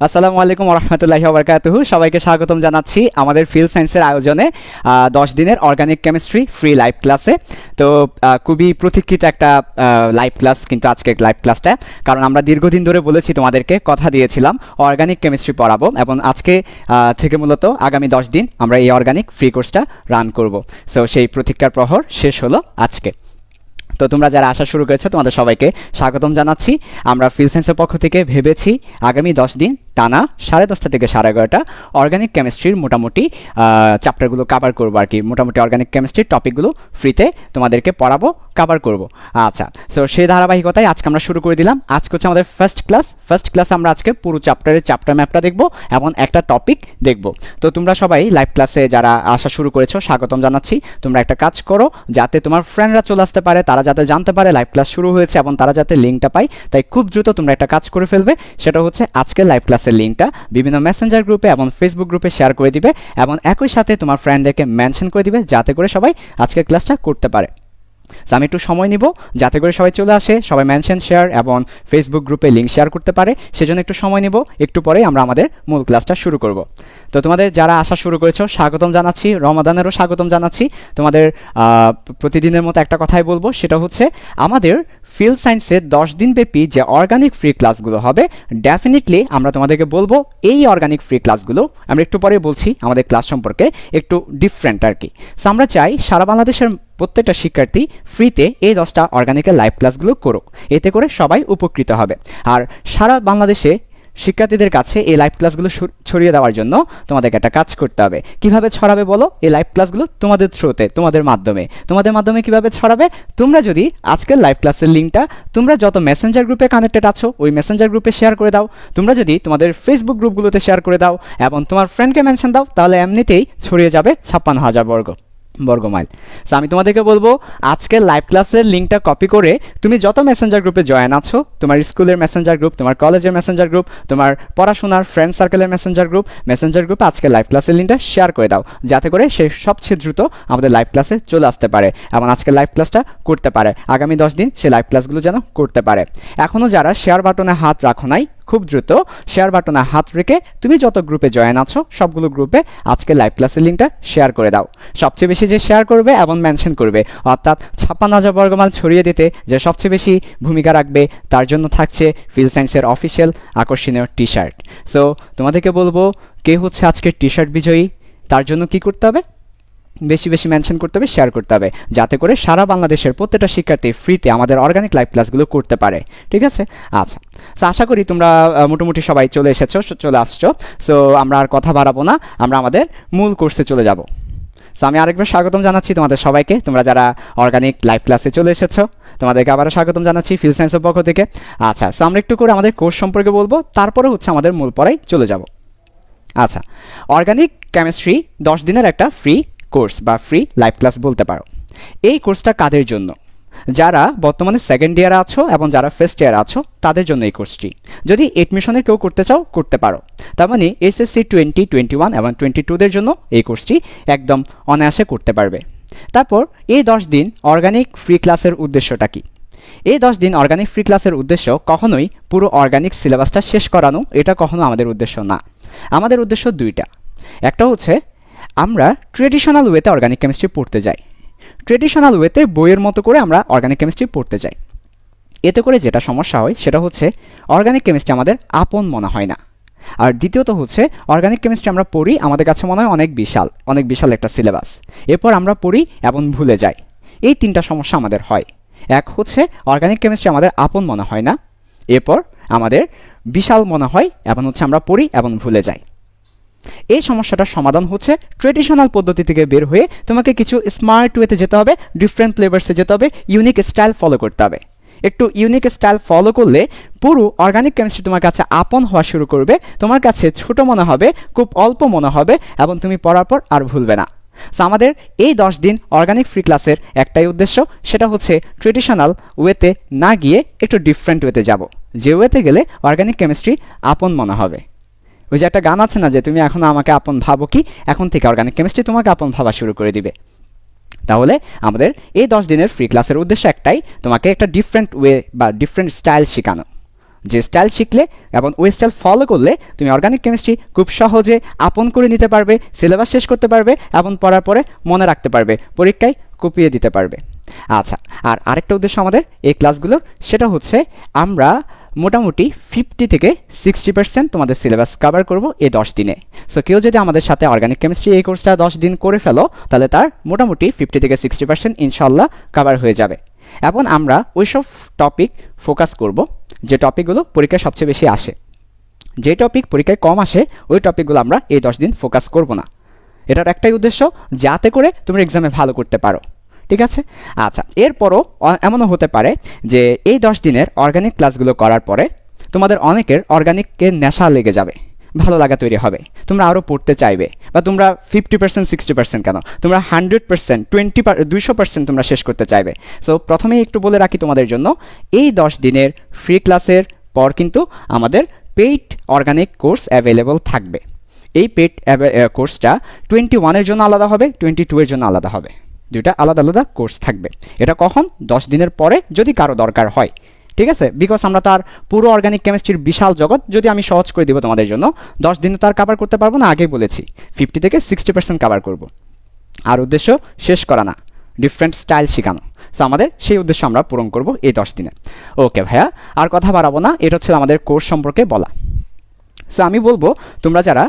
আসসালামু আলাইকুম রহমতুল্লাহি ওয়া সবাইকে স্বাগতম জানাচ্ছি আমাদের ফিল্ড সায়েন্সের আয়োজনে 10 দিনের অর্গানিক কেমিস্ট্রি ফ্রি লাইভ ক্লাসে। তো খুবই প্রতীক্ষিত একটা লাইভ ক্লাস কিন্তু আজকে লাইভ ক্লাসটা, কারণ আমরা দীর্ঘদিন ধরে বলেছি, তোমাদেরকে কথা দিয়েছিলাম অর্গানিক কেমিস্ট্রি পড়াবো, এবং আজকে থেকে মূলত আগামী 10 দিন আমরা এই অর্গানিক ফ্রি কোর্সটা রান করব। সো সেই প্রতীক্ষার প্রহর শেষ হলো আজকে। তো তোমরা যারা আসা শুরু করেছো তোমাদের সবাইকে স্বাগতম জানাচ্ছি। আমরা ফিল্ড সায়েন্সের পক্ষ থেকে ভেবেছি আগামী 10 দিন টানা 10:30 থেকে 11:30 অর্গানিক কেমিস্ট্রির মোটামুটি চ্যাপ্টারগুলো কাভার করবো আর কি। মোটামুটি অর্গানিক কেমিস্ট্রির টপিকগুলো ফ্রিতে তোমাদেরকে পড়াবো, কাভার করব। আচ্ছা, সো সেই ধারাবাহিকতায় আজকে আমরা শুরু করে দিলাম। আজকে হচ্ছে আমাদের ফার্স্ট ক্লাস আমরা আজকে পুরো চ্যাপ্টার ম্যাপটা দেখব এবং একটা টপিক দেখব। তো তোমরা সবাই লাইভ ক্লাসে যারা আসা শুরু করেছো স্বাগতম জানাচ্ছি। তোমরা একটা কাজ করো, যাতে তোমার ফ্রেন্ডরা চলে আসতে পারে, তারা যাতে জানতে পারে লাইভ ক্লাস শুরু হয়েছে এবং তারা যাতে লিঙ্কটা পায়, তাই খুব দ্রুত তোমরা একটা কাজ করে ফেলবে। সেটা হচ্ছে আজকে লাইভ ক্লাসের লিঙ্কটা বিভিন্ন মেসেঞ্জার গ্রুপে এবং ফেসবুক গ্রুপে শেয়ার করে দিবে, এবং একই সাথে তোমার ফ্রেন্ডদেরকে মেনশন করে দিবে, যাতে করে সবাই আজকের ক্লাসটা করতে পারে। আমি একটু সময় নিব যাতে করে সবাই চলে আসে, সবাই মেনশন, শেয়ার এবং ফেসবুক গ্রুপে লিঙ্ক শেয়ার করতে পারে। সেজন্য একটু সময় নিব, একটু পরেই আমরা আমাদের মূল ক্লাসটা শুরু করব। তো তোমাদের যারা আসা শুরু করেছো স্বাগতম জানাচ্ছি, রমাদানেরও স্বাগতম জানাচ্ছি। তোমাদের প্রতিদিনের মতো একটা কথাই বলবো, সেটা হচ্ছে আমাদের ফিল্ড সায়েন্সের 10 দিন ব্যাপী যে অর্গানিক ফ্রি ক্লাসগুলো হবে, ডেফিনেটলি আমরা তোমাদেরকে বলবো এই অর্গানিক ফ্রি ক্লাসগুলো, আমরা একটু পরে বলছি আমাদের ক্লাস সম্পর্কে, একটু ডিফারেন্ট আর কি। সো আমরা চাই সারা বাংলাদেশের প্রত্যেকটা শিক্ষার্থী ফ্রিতে এই 10টা অর্গানিকের লাইভ ক্লাসগুলো করুক, এতে করে সবাই উপকৃত হবে। আর সারা বাংলাদেশে শিক্ষার্থীদের কাছে এই লাইভ ক্লাসগুলো ছড়িয়ে দেওয়ার জন্য তোমাদেরকে একটা কাজ করতে হবে। কিভাবে ছড়াবে বলো এই লাইভ ক্লাসগুলো? তোমাদের থ্রুতে, তোমাদের মাধ্যমে কিভাবে ছড়াবে? তোমরা যদি আজকের লাইভ ক্লাসের লিঙ্কটা তোমরা যত মেসেঞ্জার গ্রুপে কানেক্টেড আছো ওই মেসেঞ্জার গ্রুপে শেয়ার করে দাও, তোমরা যদি তোমাদের ফেসবুক গ্রুপগুলোতে শেয়ার করে দাও এবং তোমার ফ্রেন্ডকে মেনশন দাও, তাহলে এমনিতেই ছড়িয়ে যাবে 56,000 বর্গমাইল। সো আমি তোমাদেরকে বলবো আজকের লাইভ ক্লাসের লিঙ্কটা কপি করে তুমি যত মেসেঞ্জার গ্রুপে জয়েন আছো, তোমার স্কুলের মেসেঞ্জার গ্রুপ, তোমার কলেজের মেসেঞ্জার গ্রুপ, তোমার পড়াশোনার ফ্রেন্ড সার্কেলের মেসেঞ্জার গ্রুপে আজকের লাইভ ক্লাসের লিঙ্কটা শেয়ার করে দাও, যাতে করে সে সবচেয়ে দ্রুত আমাদের লাইভ ক্লাসে চলে আসতে পারে এবং আজকের লাইভ ক্লাসটা করতে পারে। আগামী 10 দিন সে লাইভ ক্লাসগুলো যেন করতে পারে। এখনও যারা শেয়ার বাটনে হাত রাখো নাই, খুব দ্রুত শেয়ার বাটনে হাত রেখে তুমি যত গ্রুপে জয়েন আছো সবগুলো গ্রুপে আজকে লাইভ ক্লাসের লিঙ্কটা শেয়ার করে দাও। সবচেয়ে বেশি যে শেয়ার করবে এবং মেনশন করবে, অর্থাৎ 56,000 বর্গমাইল ছড়িয়ে দিতে যে সবচেয়ে বেশি ভূমিকা রাখবে, তার জন্য থাকছে ফিল্ড সায়েন্সের অফিসিয়াল আকর্ষণীয় টি শার্ট। সো তোমাদেরকে বলবো, কে হচ্ছে আজকের টি শার্ট বিজয়ী, তার জন্য কি করতে হবে? বেশি বেশি মেনশন করতে হবে, শেয়ার করতে হবে, যাতে করে সারা বাংলাদেশের প্রত্যেকটা শিক্ষার্থী ফ্রিতে আমাদের অর্গানিক লাইভ ক্লাসগুলো করতে পারে। ঠিক আছে? আচ্ছা, সো আশা করি তোমরা মোটামুটি সবাই চলে আসছো। সো আমরা আর কথা বাড়াবো না, আমরা আমাদের মূল কোর্সে চলে যাব। সো আমি আরেকবার স্বাগতম জানাচ্ছি তোমাদের সবাইকে। তোমরা যারা অর্গানিক লাইভ ক্লাসে চলে এসেছো তোমাদেরকে আবারও স্বাগতম জানাচ্ছি ফিল্ড সায়েন্সের পক্ষ থেকে। আচ্ছা, সো আমরা একটু করে আমাদের কোর্স সম্পর্কে বলবো, তারপরে হচ্ছে আমাদের মূল পড়ায় চলে যাব। আচ্ছা, অর্গানিক কেমিস্ট্রি 10 দিনের একটা ফ্রি কোর্স বা ফ্রি লাইভ ক্লাস বলতে পারো। এই কোর্সটা কাদের জন্য? যারা বর্তমানে সেকেন্ড ইয়ারে আছো এবং যারা ফার্স্ট ইয়ারে আছো তাদের জন্য এই কোর্সটি। যদি এডমিশনের কেউ করতে চাও করতে পারো, তার মানে এসএসসি 2021 এবং 22দের জন্য এই কোর্সটি একদম অনায়াসে করতে পারবে। তারপর এই 10 দিন অর্গানিক ফ্রি ক্লাসের উদ্দেশ্যটা কি? এই 10 দিন অর্গানিক ফ্রি ক্লাসের উদ্দেশ্য কখনোই পুরো অর্গানিক সিলেবাসটা শেষ করানো, এটা কখনো আমাদের উদ্দেশ্য না। আমাদের উদ্দেশ্য দুইটা। একটা হচ্ছে আমরা ট্রেডিশনাল ওয়েতে অর্গানিক কেমিস্ট্রি পড়তে যাই, ট্রেডিশনাল ওয়েতে বইয়ের মতো করে আমরা অর্গানিক কেমিস্ট্রি পড়তে যাই। এতে করে যেটা সমস্যা হয় সেটা হচ্ছে অর্গানিক কেমিস্ট্রি আমাদের আপন মনে হয় না। আর দ্বিতীয়ত হচ্ছে অর্গানিক কেমিস্ট্রি আমরা পড়ি, আমাদের কাছে মনে হয় অনেক বিশাল একটা সিলেবাস, এরপর আমরা পড়ি এবং ভুলে যাই। এই তিনটা সমস্যা আমাদের হয়। এক হচ্ছে অর্গানিক কেমিস্ট্রি আমাদের আপন মনে হয় না, এরপর আমাদের বিশাল মনে হয় এবং হচ্ছে আমরা পড়ি এবং ভুলে যাই। এই সমস্যাটার সমাধান হচ্ছে ট্রেডিশনাল পদ্ধতি থেকে বের হয়ে তোমাকে কিছু স্মার্ট ওয়েতে যেতে হবে, ডিফারেন্ট ফ্লেভার্সে যেতে হবে, ইউনিক স্টাইল ফলো করতে হবে। একটু ইউনিক স্টাইল ফলো করলে পুরো অর্গানিক কেমিস্ট্রি তোমার কাছে আপন হওয়া শুরু করবে, তোমার কাছে ছোট মনে হবে, খুব অল্প মনে হবে এবং তুমি পড়ার পর আর ভুলবে না। সো আমাদের এই 10 দিন অর্গানিক ফ্রি ক্লাসের একটাই উদ্দেশ্য, সেটা হচ্ছে ট্রেডিশনাল ওয়েতে না গিয়ে একটু ডিফারেন্ট ওয়েতে যাব, যে ওয়েতে গেলে অর্গানিক কেমিস্ট্রি আপন মনে হবে। ওই যে একটা গান আছে না, যে তুমি এখন আমাকে আপন ভাবো কি, এখন থেকে অর্গানিক কেমিস্ট্রি তোমাকে আপন ভাবা শুরু করে দিবে। তাহলে আমাদের এই 10 দিনের ফ্রি ক্লাসের উদ্দেশ্য একটাই, তোমাকে একটা ডিফারেন্ট ওয়ে বা ডিফারেন্ট স্টাইল শেখানো, যে স্টাইল শিখলে এবং ওই স্টাইল ফলো করলে তুমি অর্গানিক কেমিস্ট্রি খুব সহজে আপন করে নিতে পারবে, সিলেবাস শেষ করতে পারবে এবং পড়ার পরে মনে রাখতে পারবে, পরীক্ষায় কুপিয়ে দিতে পারবে। আচ্ছা, আর আরেকটা উদ্দেশ্য আমাদের এই ক্লাসগুলোর, সেটা হচ্ছে আমরা মোটামুটি 50 থেকে 60% তোমাদের সিলেবাস কভার করব এই 10 দিনে। সো কেউ যদি আমাদের সাথে অর্গানিক কেমিস্ট্রি এই কোর্সটা 10 দিন করে ফেলো, তাহলে তার মোটামুটি 50 থেকে 60% ইনশাল্লাহ কভার হয়ে যাবে। এবং আমরা ওইসব টপিক ফোকাস করব যে টপিকগুলো পরীক্ষায় সবচেয়ে বেশি আসে। যে টপিক পরীক্ষায় কম আসে ওই টপিকগুলো আমরা এই 10 দিন ফোকাস করব না। এটার একটাই উদ্দেশ্য, যাতে করে তুমি এক্সামে ভালো করতে পারো। ঠিক আছে? আচ্ছা, এরপরও এমনও হতে পারে যে এই 10 দিনের অর্গানিক ক্লাসগুলো করার পরে তোমাদের অনেকের অর্গানিকের নেশা লেগে যাবে, ভালো লাগা তৈরি হবে, তোমরা আরও পড়তে চাইবে, বা তোমরা 50% 60% কেন, তোমরা 100% 200% তোমরা শেষ করতে চাইবে। সো প্রথমেই একটু বলে রাখি তোমাদের জন্য, এই 10 দিনের ফ্রি ক্লাসের পর কিন্তু আমাদের পেইড অর্গানিক কোর্স অ্যাভেলেবল থাকবে। এই পেইড কোর্সটা 21-এর জন্য আলাদা হবে, 22-এর জন্য আলাদা হবে, দুইটা আলাদা আলাদা কোর্স থাকবে। এটা কখন? 10 দিনের পরে যদি কারো দরকার হয়। ঠিক আছে? বিকজ আমরা তার পুরো অর্গানিক কেমিস্ট্রির বিশাল জগৎ যদি আমি সহজ করে দিব তোমাদের জন্য, 10 দিনে তো আর কভার করতে পারবো না, আগেই বলেছি 50 থেকে 60% কভার করব। আর উদ্দেশ্য শেষ করা না, ডিফারেন্ট স্টাইল শেখানো। সো আমাদের সেই উদ্দেশ্য আমরা পূরণ করব এই 10 দিনে। ওকে ভাইয়া, আর কথা বাড়াবো না, এটা হচ্ছে আমাদের কোর্স সম্পর্কে বলা। সো আমি বলবো, তোমরা যারা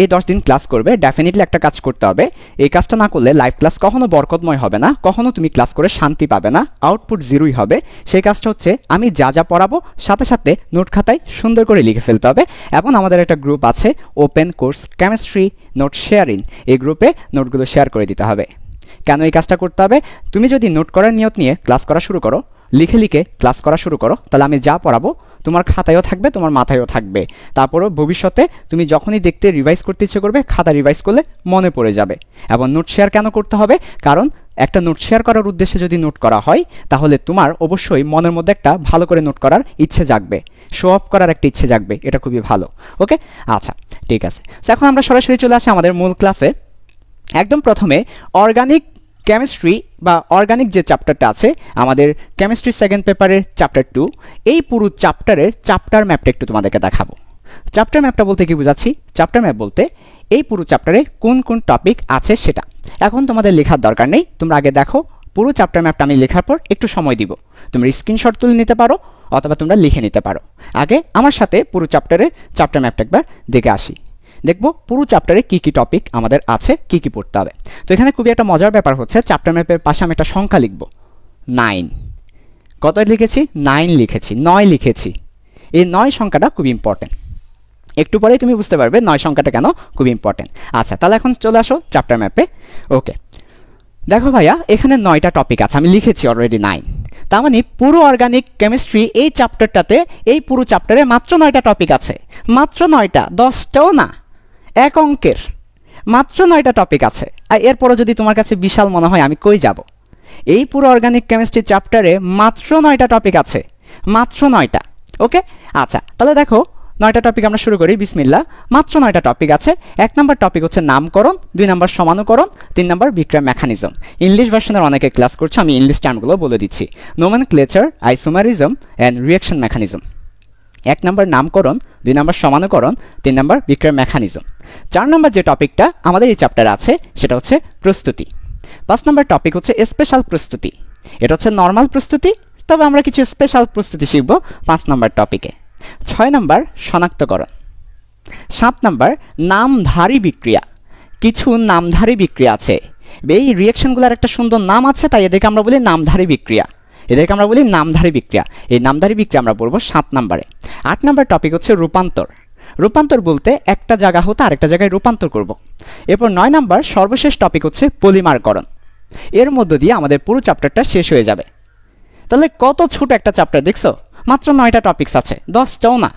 এই 10 দিন ক্লাস করবে, ডেফিনেটলি একটা কাজ করতে হবে। এই কাজটা না করলে লাইভ ক্লাস কখনো বরকতময় হবে না, কখনো তুমি ক্লাস করে শান্তি পাবে না, আউটপুট জিরোই হবে। সেই কাজটা হচ্ছে আমি যা যা পড়াবো সাথে সাথে নোট খাতায় সুন্দর করে লিখে ফেলতে হবে। এবং আমাদের একটা গ্রুপ আছে, open course chemistry note sharing, এই গ্রুপে নোটগুলো শেয়ার করে দিতে হবে। কেন এই কাজটা করতে হবে? তুমি যদি নোট করার নিয়ত নিয়ে ক্লাস করা শুরু করো, লিখে লিখে ক্লাস করা শুরু করো, তাহলে আমি যা পড়াবো তোমার খাতায়ও থাকবে, তোমার মাথায়ও থাকবে। তারপরও ভবিষ্যতে তুমি যখনই দেখতে রিভাইজ করতে ইচ্ছে করবে, খাতা রিভাইজ করলে মনে পড়ে যাবে। এবং নোট শেয়ার কেন করতে হবে? কারণ একটা নোট শেয়ার করার উদ্দেশ্যে যদি নোট করা হয়, তাহলে তোমার অবশ্যই মনের মধ্যে একটা ভালো করে নোট করার ইচ্ছে জাগবে, শো অফ করার একটা ইচ্ছে জাগবে। এটা খুবই ভালো। ওকে, আচ্ছা ঠিক আছে। এখন আমরা সরাসরি চলে আসি আমাদের মূল ক্লাসে। একদম প্রথমে অর্গানিক কেমিস্ট্রি বা অর্গানিক যে চ্যাপ্টারটা আছে আমাদের কেমিস্ট্রি সেকেন্ড পেপারের চ্যাপ্টার 2, এই পুরো চ্যাপ্টারের চ্যাপ্টার ম্যাপটা একটু তোমাদেরকে দেখাবো। চ্যাপ্টার ম্যাপটা বলতে কি বোঝাচ্ছি? চ্যাপ্টার ম্যাপ বলতে এই পুরো চ্যাপ্টারে কোন কোন টপিক আছে সেটা। এখন তোমাদের লেখার দরকার নেই, তোমরা আগে দেখো। পুরো চ্যাপ্টার ম্যাপটা আমি লেখার পর একটু সময় দিব, তোমরা স্ক্রিনশট তুলে নিতে পারো অথবা তোমরা লিখে নিতে পারো। আগে আমার সাথে পুরো চ্যাপ্টারের চ্যাপ্টার ম্যাপটা একবার দেখে আসি, দেখব পুরো চ্যাপ্টারে কী কী টপিক আমাদের আছে, কী কী পড়তে হবে। তো এখানে খুবই একটা মজার ব্যাপার হচ্ছে, চ্যাপ্টার ম্যাপের পাশে আমি একটা সংখ্যা লিখব, 9। কত লিখেছি? 9 লিখেছি, 9 লিখেছি। এই 9 সংখ্যাটা খুব ইম্পর্টেন্ট, একটু পরেই তুমি বুঝতে পারবে 9 সংখ্যাটা কেন খুব ইম্পর্টেন্ট। আচ্ছা, তাহলে এখন চলে আসো চ্যাপ্টার ম্যাপে। ওকে, দেখো ভাইয়া, এখানে 9টা টপিক আছে, আমি লিখেছি অলরেডি 9। তার মানে পুরো অর্গানিক কেমিস্ট্রি এই চ্যাপ্টারটাতে, এই পুরো চ্যাপ্টারে মাত্র 9টা টপিক আছে, মাত্র 9টা, 10টাও না, এক অঙ্কের মাত্র 9টা টপিক আছে। আর এরপরও যদি তোমার কাছে বিশাল মনে হয়, আমি কই যাব? এই পুরো অর্গানিক কেমিস্ট্রি চ্যাপ্টারে মাত্র 9টা টপিক আছে, মাত্র 9টা। ওকে, আচ্ছা তাহলে দেখো 9টা টপিক আমরা শুরু করি, বিসমিল্লাহ। মাত্র 9টা টপিক আছে। 1 নম্বর টপিক হচ্ছে নামকরণ, 2 নম্বর সমানুকরণ, 3 নম্বর বিক্রিয়া মেকানিজম। ইংলিশ ভার্সনের অনেকে ক্লাস করছে, আমি ইংলিশ টার্মগুলো বলে দিচ্ছি। Nomenclature, isomerism and reaction mechanism. 1 নম্বর নামকরণ, 2 নম্বর সমানুকরণ, 3 নম্বর বিক্রিয়া মেকানিজম। 4 নম্বর যে টপিকটা আমাদের এই চ্যাপ্টারে আছে সেটা হচ্ছে প্রস্তুতি। 5 নম্বর টপিক হচ্ছে স্পেশাল প্রস্তুতি। এটা হচ্ছে নর্মাল প্রস্তুতি, তবে আমরা কিছু স্পেশাল প্রস্তুতি শিখব 5 নম্বর টপিকে। 6 নম্বর শনাক্তকরণ। 7 নম্বর নামধারী বিক্রিয়া। কিছু নামধারী বিক্রিয়া আছে, এই রিঅ্যাকশনগুলোর একটা সুন্দর নাম আছে, তাই এদেরকে আমরা বলি নামধারী বিক্রিয়া, এদেরকে আমরা বলি নামধারী বিক্রিয়া। এই নামধারী বিক্রিয়া আমরা পড়বো 7 নম্বরে। 8 নম্বর টপিক হচ্ছে রূপান্তর। রূপান্তর বলতে একটা জায়গা হতে আরেকটা জায়গায় রূপান্তর করব। এরপর 9 নম্বর সর্বশেষ টপিক হচ্ছে পলিমারকরণ। এর মধ্য দিয়ে আমাদের পুরো চ্যাপ্টারটা শেষ হয়ে যাবে। তাহলে কত ছোট একটা চ্যাপ্টার দেখছো? মাত্র 9টা টপিকস আছে, 10টাও না,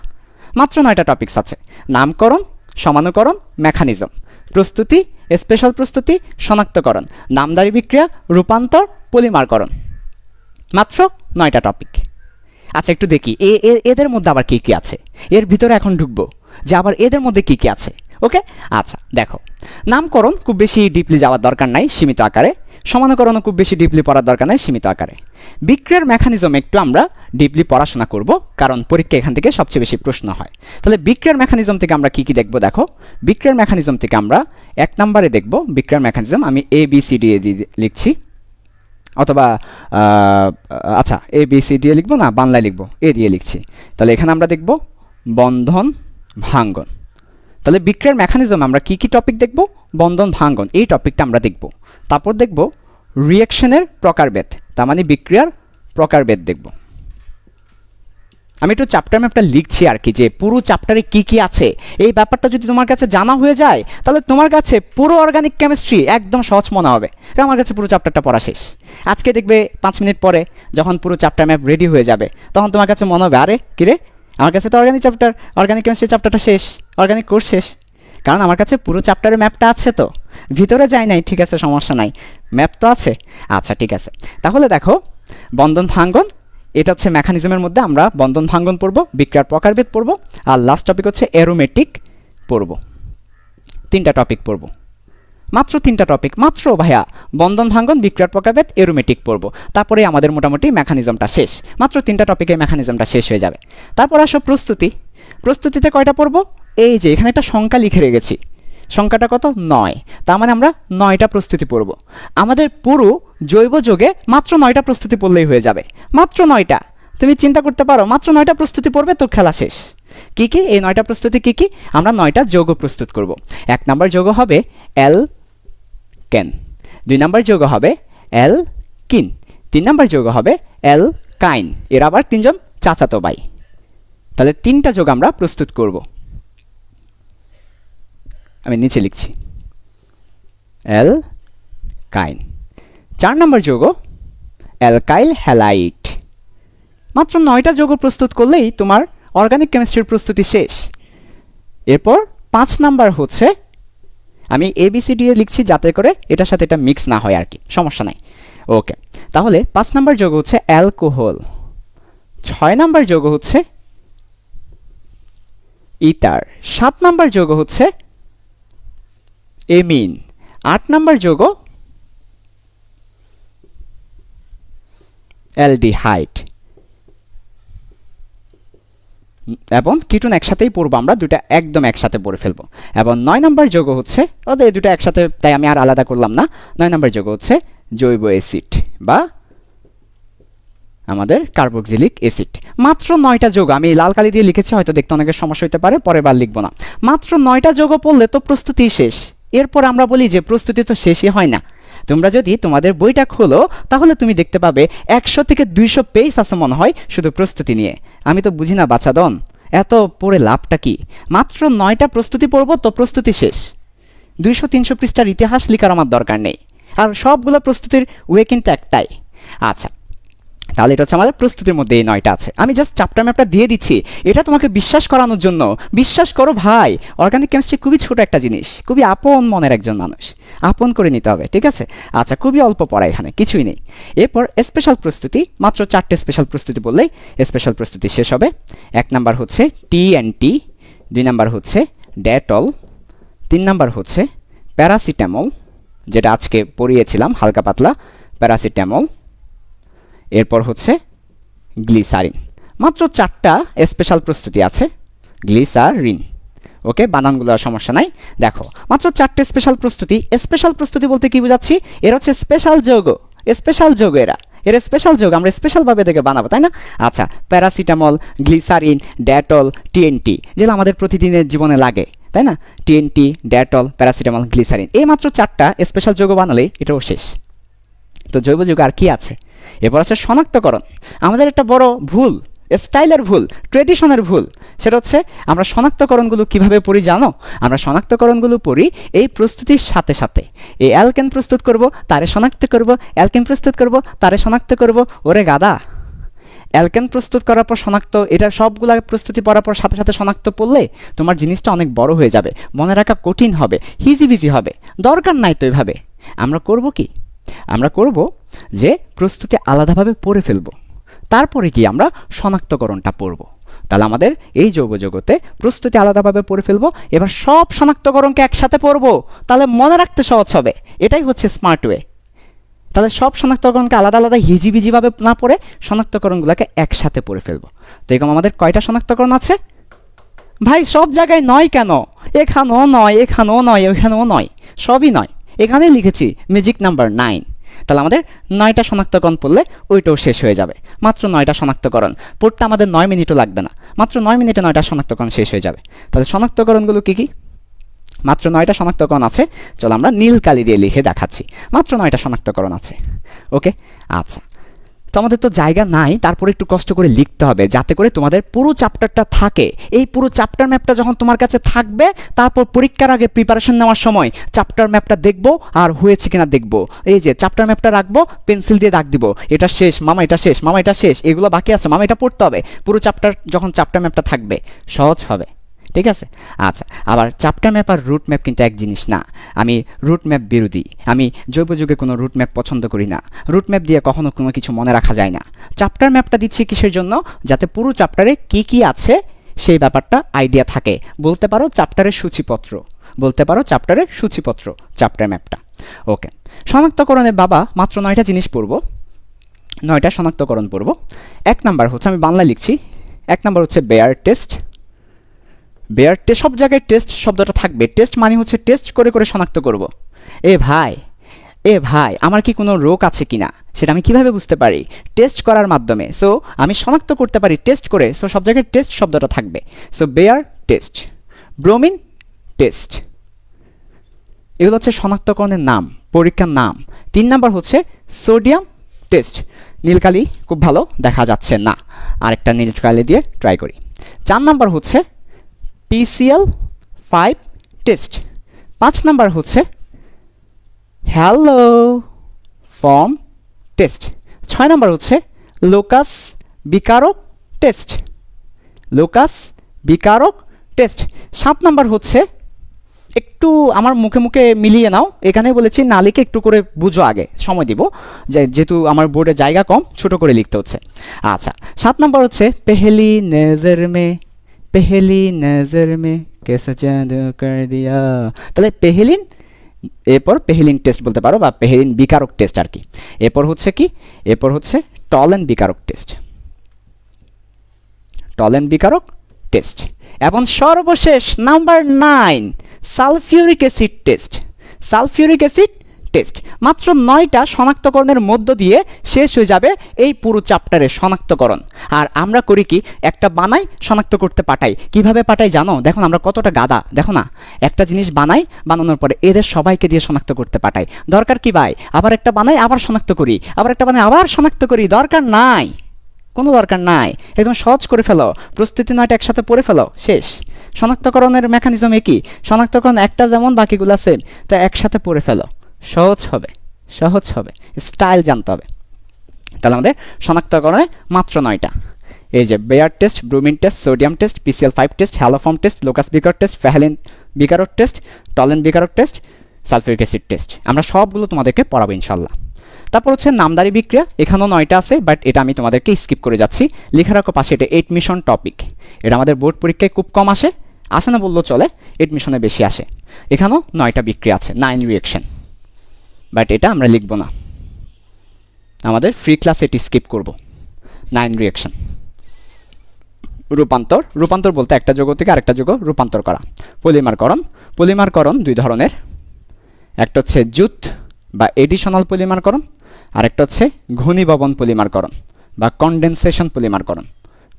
মাত্র 9টা টপিকস আছে। নামকরণ, সমানুকরণ, মেকানিজম, প্রস্তুতি, স্পেশাল প্রস্তুতি, শনাক্তকরণ, নামধারী বিক্রিয়া, রূপান্তর, পলিমারকরণ, মাত্র 9টা টপিক। আচ্ছা একটু দেখি এদের মধ্যে আবার কী কী আছে, এর ভিতরে এখন ঢুকবো যে আবার এদের মধ্যে কী কী আছে। ওকে, আচ্ছা দেখো, নামকরণ খুব বেশি ডিপলি যাওয়ার দরকার নাই, সীমিত আকারে। সমানুকরণও খুব বেশি ডিপলি পড়ার দরকার নেই, সীমিত আকারে। বিক্রিয়ার মেকানিজম একটু আমরা ডিপলি পড়াশোনা করব, কারণ পরীক্ষা এখান থেকে সবচেয়ে বেশি প্রশ্ন হয়। তাহলে বিক্রিয়ার মেকানিজম থেকে আমরা কি কি দেখব? দেখো, বিক্রিয়ার মেকানিজম থেকে আমরা 1 নম্বরে দেখব বিক্রিয়ার মেকানিজম। আমি ABCD লিখছি, অথবা আচ্ছা ABCD লিখবো না, বাংলায় লিখবো, এ দিয়ে লিখছি। তাহলে এখানে আমরা দেখব বন্ধন ভাঙ্গন। তাহলে বিক্রিয়ার মেকানিজম আমরা কি কি টপিক দেখব? বন্ধন ভাঙ্গন, এই টপিকটা আমরা দেখব। তারপর দেখব রিঅ্যাকশনের প্রকারভেদ, তার মানে বিক্রিয়ার প্রকারভেদ দেখব। আমি একটু চ্যাপ্টার ম্যাপটা লিখছি আর কি, যে পুরো চ্যাপ্টারে কি কি আছে এই ব্যাপারটা যদি তোমার কাছে জানা হয়ে যায়, তাহলে তোমার কাছে পুরো অর্গানিক কেমিস্ট্রি একদম সহজ মনে হবে। আমার কাছে পুরো চ্যাপ্টারটা পড়া শেষ। আজকে দেখবে 5 মিনিট পরে যখন পুরো চ্যাপ্টার ম্যাপ রেডি হয়ে যাবে, তখন তোমার কাছে মনে হবে আরে কিরে, আমার কাছে তো অর্গানিক কেমিস্ট্রি চ্যাপ্টারটা শেষ, অর্গানিক কোর্স শেষ। কারণ আমার কাছে পুরো চ্যাপ্টারের ম্যাপটা আছে, তো ভিতরে যায় নাই, ঠিক আছে, সমস্যা নাই, ম্যাপ তো আছে। আচ্ছা ঠিক আছে, তাহলে দেখো বন্ধন ভাঙ্গন, এটা হচ্ছে মেকানিজমের মধ্যে আমরা বন্ধন ভাঙ্গন পড়ব, বিক্রিয়ার প্রকারভেদ পড়ব, আর লাস্ট টপিক হচ্ছে অ্যারোমেটিক পড়ব। 3টা টপিক পড়ব, মাত্র 3টা টপিক, মাত্র ভাইয়া, বন্ধন ভাঙ্গন, বিক্রিয়ার প্রকারভেদ, অ্যারোমেটিক পড়ব। তারপরে আমাদের মোটামুটি মেকানিজমটা শেষ, মাত্র 3টা টপিকে মেকানিজমটা শেষ হয়ে যাবে। তারপর আসো প্রস্তুতি। প্রস্তুতিতে কয়টা পড়ব? এই যে এখানে একটা সংখ্যা লিখে রেখেছি, সংখ্যাটা কত? 9। তার মানে আমরা 9টা প্রস্তুতি পড়ব। আমাদের পুরো জৈব যোগে মাত্র 9টা প্রস্তুতি পড়লেই হয়ে যাবে, মাত্র 9টা। তুমি চিন্তা করতে পারো, মাত্র 9টা প্রস্তুতি পড়বে তো খেলা শেষ। কি কি এই 9টা প্রস্তুতি? কি কি? আমরা 9টা যৌগ প্রস্তুত করব। 1 নম্বর যৌগ হবে অ্যালকেন, 2 নম্বর যৌগ হবে অ্যালকিন, 3 নম্বর যৌগ হবে অ্যালকাইন। এর আবার 3জন চাচাতো ভাই। তাহলে 3টা যৌগ আমরা প্রস্তুত করব। আমি নিচে লিখছি অ্যালকাইন। 4 নম্বর যৌগ অ্যালকাইল হ্যালাইড। মাত্র 9টা যৌগ প্রস্তুত করলেই তোমার অর্গানিক কেমিস্ট্রির প্রস্তুতি শেষ। এরপর 5 নাম্বার হচ্ছে, আমি ABCD লিখছি যাতে করে এটার সাথে এটা মিক্স না হয় আর কি, সমস্যা নাই। ওকে, তাহলে 5 নাম্বার যৌগ হচ্ছে অ্যালকোহল, 6 নাম্বার যৌগ হচ্ছে ইথার, 7 নাম্বার যৌগ হচ্ছে এমিন, 8 নাম্বার যৌগ অ্যালডিহাইড। এবং কিটোন একসাথেই পড়বো আমরা, দুটা একদম একসাথে পড়ে ফেলবো। এবং 9 নম্বর যৌগ হচ্ছে, ওদের এই দুটো একসাথে, তাই আমি আর আলাদা করলাম না। 9 নম্বর যৌগ হচ্ছে জৈব অ্যাসিড বা আমাদের কার্বক্সিলিক অ্যাসিড। মাত্র 9টা যৌগ, আমি লাল কালি দিয়ে লিখেছি, হয়তো দেখতে অনেকের সমস্যা হতে পারে, পরের বার লিখবো না। মাত্র 9টা যৌগ পড়লে তো প্রস্তুতি শেষ। এরপর আমরা বলি যে প্রস্তুতি তো শেষই হয় না। তোমরা যদি তোমাদের বইটা খোলো, তাহলে তুমি দেখতে পাবে 100 থেকে 200 পেজ আছে মনে হয় শুধু প্রস্তুতি নিয়ে। আমি তো বুঝি না বাচ্চাদন, এত পড়ে লাভটা কি? মাত্র 9টা প্রস্তুতি পড়বো তো প্রস্তুতি শেষ। 200-300 পৃষ্ঠার ইতিহাস লিখার আমার দরকার নেই, আর সবগুলো প্রস্তুতির ওয়ে কিন্তু একটাই। আচ্ছা, তাহলে এটা হচ্ছে আমাদের প্রস্তুতির মধ্যে এই 9টা আছে। আমি জাস্ট চ্যাপ্টার ম্যাপটা দিয়ে দিচ্ছি, এটা তোমাকে বিশ্বাস করানোর জন্য। বিশ্বাস করো ভাই, অর্গানিক কেমিস্ট্রি খুবই ছোট একটা জিনিস, খুবই আপন মনের একজন মানুষ, আপন করে নিতে হবে, ঠিক আছে? আচ্ছা, খুবই অল্প পড়া, এখানে কিছুই নেই। এরপর স্পেশাল প্রস্তুতি, মাত্র 4টে স্পেশাল প্রস্তুতি বললেই স্পেশাল প্রস্তুতি শেষ হবে। 1 নাম্বার হচ্ছে TNT, 2 নাম্বার হচ্ছে ডেটল, 3 নাম্বার হচ্ছে প্যারাসিটামল, যেটা আজকে পড়িয়েছিলাম হালকা পাতলা প্যারাসিটামল। এরপর হচ্ছে গ্লিসারিন। মাত্র 4টা স্পেশাল প্রস্তুতি আছে, গ্লিসারিন। ওকে, বানানগুলোর সমস্যা নাই। দেখো, মাত্র 4টে স্পেশাল প্রস্তুতি। স্পেশাল প্রস্তুতি বলতে কি বোঝাচ্ছি? এরা হচ্ছে স্পেশাল যৌগ, স্পেশাল যৌগ, এরা স্পেশাল যৌগ, আমরা স্পেশালভাবে দেখে বানাবো, তাই না? আচ্ছা, প্যারাসিটামল, গ্লিসারিন, ডেটল, TNT, যেগুলো আমাদের প্রতিদিনের জীবনে লাগে, তাই না? TNT, ডেটল, প্যারাসিটামল, গ্লিসারিন, এই মাত্র 4টা স্পেশাল যৌগ বানালেই এটাও শেষ। তো জৈব যৌগ আর কি আছে? এরপর আছে শনাক্তকরণ। আমাদের একটা বড় ভুল, স্টাইলের ভুল, ট্রেডিশনের ভুল, সেটা হচ্ছে আমরা শনাক্তকরণগুলো কিভাবে পড়ি জানো? আমরা শনাক্তকরণগুলো পড়ি এই প্রস্তুতির সাথে সাথে। এই অ্যালকেন প্রস্তুত করব, তারে শনাক্ত করব, অ্যালকেন প্রস্তুত করব, তারে শনাক্ত করব। ওরে গাদা, অ্যালকেন প্রস্তুত করার পর শনাক্ত, এটা সবগুলা প্রস্তুতি পড়ার পর সাথে সাথে শনাক্ত পড়লে তোমার জিনিসটা অনেক বড় হয়ে যাবে, মনে রাখা কঠিন হবে, হিজিবিজি হবে। দরকার নাই তো এভাবে। আমরা করব কি? আমরা করব যে প্রস্তুতি আলাদাভাবে পড়ে ফেলব, তারপরে কি আমরা শনাক্তকরণটা পড়ব। তাহলে আমাদের এই যৌগ জগতে প্রস্তুতি আলাদাভাবে পড়ে ফেলবো, এবার সব শনাক্তকরণকে একসাথে পড়ব, তাহলে মনে রাখতে সহজ হবে। এটাই হচ্ছে স্মার্ট ওয়ে। তাহলে সব শনাক্তকরণকে আলাদা আলাদা হিজিবিজিভাবে না পড়ে শনাক্তকরণগুলোকে একসাথে পড়ে ফেলবো। তো এরকম আমাদের কয়টা শনাক্তকরণ আছে? ভাই সব জায়গায় নয় কেন? এখানেও নয়, এখানেও নয়, ওইখানেও নয়, সবই নয়। এখানেই লিখেছি ম্যাজিক নাম্বার 9। তাহলে আমাদের 9টা শনাক্তকরণ পড়লে ওইটাও শেষ হয়ে যাবে। মাত্র 9টা শনাক্তকরণ পড়তে আমাদের 9 মিনিটও লাগবে না, মাত্র 9 মিনিটে 9টা শনাক্তকরণ শেষ হয়ে যাবে। তাহলে শনাক্তকরণগুলো কী কী? মাত্র 9টা শনাক্তকরণ আছে। চলো আমরা নীল কালি দিয়ে লিখে দেখাচ্ছি। মাত্র 9টা শনাক্তকরণ আছে। ওকে, আচ্ছা। তো আমাদের তো জায়গা নাই, তারপরে একটু কষ্ট করে লিখতে হবে যাতে করে তোমাদের পুরো চ্যাপ্টারটা থাকে। এই পুরো চ্যাপ্টার ম্যাপটা যখন তোমার কাছে থাকবে, তারপর পরীক্ষার আগে প্রিপারেশন নেওয়ার সময় চ্যাপ্টার ম্যাপটা দেখবো আর হয়েছে কিনা দেখবো। এই যে চ্যাপ্টার ম্যাপটা রাখবো, পেন্সিল দিয়ে দাগ দিব, এটা শেষ মামা, এটা শেষ মামা, এটা শেষ, এগুলো বাকি আছে মামা, এটা পড়তে হবে। পুরো চ্যাপ্টার যখন চ্যাপ্টার ম্যাপটা থাকবে সহজ হবে। ঠিক আছে, আচ্ছা। আবার চ্যাপ্টার ম্যাপ আর রুট ম্যাপ কিন্তু এক জিনিস না। আমি রুট ম্যাপ বিরোধী। আমি জৈব যুগে কোনো রুট ম্যাপ পছন্দ করি না। রুট ম্যাপ দিয়ে কখনো কোনো কিছু মনে রাখা যায় না। চ্যাপ্টার ম্যাপটা দিচ্ছি কিসের জন্য? যাতে পুরো চ্যাপ্টারে কি কি আছে সেই ব্যাপারটা আইডিয়া থাকে। বলতে পারো চ্যাপ্টারের সূচিপত্র, বলতে পারো চ্যাপ্টারের সূচিপত্র, চ্যাপ্টার ম্যাপটা। ওকে, শনাক্তকরণের বাবা মাত্র 9টা জিনিস পড়ব, 9টা শনাক্তকরণ পড়ব। 1 নাম্বার হচ্ছে, আমি বাংলা লিখছি, 1 নাম্বার হচ্ছে বেয়ার টেস্ট। বেয়ার টেস্ট, সব জায়গায় টেস্ট শব্দটা থাকবে। টেস্ট মানে হচ্ছে টেস্ট করে করে শনাক্ত করব। এ ভাই আমার কি কোনো রোগ আছে কিনা সেটা আমি কিভাবে বুঝতে পারি? টেস্ট করার মাধ্যমে। সো আমি শনাক্ত করতে পারি টেস্ট করে। সো সব জায়গায় টেস্ট শব্দটা থাকবে। So bear test, bromine test, এগুলো হচ্ছে শনাক্তকরণের নাম, পরীক্ষার নাম। 3 নাম্বার হচ্ছে সোডিয়াম টেস্ট। নীলকালি খুব ভালো দেখা যাচ্ছে না, আরেকটা নীলকালি দিয়ে ট্রাই করি। 4 নাম্বার হচ্ছে PCl5 টেস্ট। 5 নাম্বার হচ্ছে হ্যালো ফর্ম টেস্ট। 6 নাম্বার হচ্ছে লোকাস বিকারক টেস্ট, লোকাস বিকারক টেস্ট। 7 নাম্বার হচ্ছে, একটু আমার মুখে মুখে মিলিয়ে নাও, এখানে বলেছি নালিকে একটু করে বুঝো, আগে সময় দিব যেহেতু আমার বোর্ডে জায়গা কম, ছোট করে লিখতে হচ্ছে। আচ্ছা, 7 নাম্বার হচ্ছে পেহেলি নজর মে কেসে জাদু কর দিয়া। তাহলে পেহেলিন, এরপর পেহেলিন টেস্ট বলতে পারো, বা পেহেলিন বিকারক টেস্ট আর কি। এরপর হচ্ছে কি? এরপর হচ্ছে টলেন বিকারক টেস্ট, টলেন বিকারক টেস্ট। এবং সর্বশেষ number 9 sulphuric acid test, sulphuric acid test. মাত্র 9টা শনাক্তকরণের মধ্য দিয়ে শেষ হয়ে যাবে এই পুরো চ্যাপ্টারের শনাক্তকরণ। আর আমরা করি কি? একটা বানাই, শনাক্ত করতে পাঠাই। কিভাবে পাঠাই জানো? দেখো না আমরা কতটা গাদা, দেখো না, একটা জিনিস বানাই, বানানোর পরে এদের সবাইকে দিয়ে শনাক্ত করতে পাঠাই। দরকার কি ভাই? আবার একটা বানাই, আবার শনাক্ত করি, আবার একটা বানাই, আবার শনাক্ত করি। দরকার নাই, কোনো দরকার নাই। একদম সহজ করে ফেলো, প্রস্তুতি 9টা একসাথে পড়ে ফেলো, শেষ। শনাক্তকরণের মেকানিজম একই, শনাক্তকরণ একটা যেমন বাকিগুলো সেম, তা একসাথে পড়ে ফেলো, সহজ হবে, সহজ হবে। স্টাইল জানতে হবে। তাহলে আমাদের শনাক্তকরণে মাত্র 9টা। এই যে Baeyer test, bromine test, sodium test, PCl5 test, haloform test, Lucas বিকারক টেস্ট, ফেহেলিন বিকারক টেস্ট, টলেন বিকারক টেস্ট, সালফিউরিক অ্যাসিড টেস্ট। আমরা সবগুলো তোমাদেরকে পড়াবো ইনশাল্লাহ। তারপর হচ্ছে নামদারি বিক্রিয়া, এখানেও 9টা আছে, বাট এটা আমি তোমাদেরকে স্কিপ করে যাচ্ছি। লেখা রাখো পাশে, এটা এডমিশন টপিক। এটা আমাদের বোর্ড পরীক্ষায় খুব কম আসে, আসে না বললেও চলে, এডমিশনে বেশি আসে। এখানেও 9টা বিক্রিয়া আছে, 9 রিয়েকশন, বাট এটা আমরা লিখব না, আমাদের ফ্রি ক্লাস এটি স্কিপ করব। 9 রিয়েকশন। রূপান্তর, রূপান্তর বলতে একটা যৌগ থেকে আরেকটা যৌগ রূপান্তর করা। পলিমারকরণ, পলিমারকরণ 2 ধরনের, একটা হচ্ছে জুট বা এডিশনাল পলিমারকরণ, আরেকটা হচ্ছে ঘনীভবন পলিমারকরণ বা কনডেনসেশন পলিমারকরণ,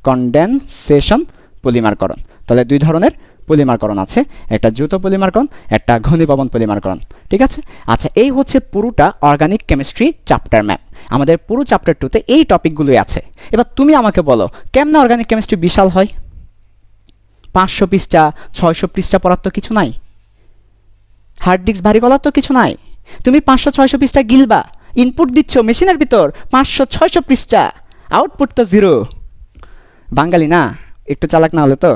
কনডেনসেশন পলিমারকরণ। তাহলে 2 ধরনের পলিমারকরণ আছে, একটা দ্রুত পলিমারকরণ, একটা ঘনীভবন পলিমারকরণ। ঠিক আছে, আচ্ছা, এই হচ্ছে পুরোটা অর্গানিক কেমিস্ট্রি চ্যাপ্টার ম্যাপ। আমাদের পুরো চ্যাপ্টার 2তে এই টপিকগুলোই আছে। এবার তুমি আমাকে বলো, কেমনে অর্গানিক কেমিস্ট্রি বিশাল হয়? 500 পৃষ্ঠা 600 পৃষ্ঠা পড়ার তো কিছু নাই, হার্ড ডিস্ক ভারী করার তো কিছু নাই। তুমি 500-600 পৃষ্ঠা গিলবা, ইনপুট দিচ্ছ মেশিনের ভিতর 500-600 পৃষ্ঠা, আউটপুট তো 0। বাঙালি না, একটু চালাক না হলে তো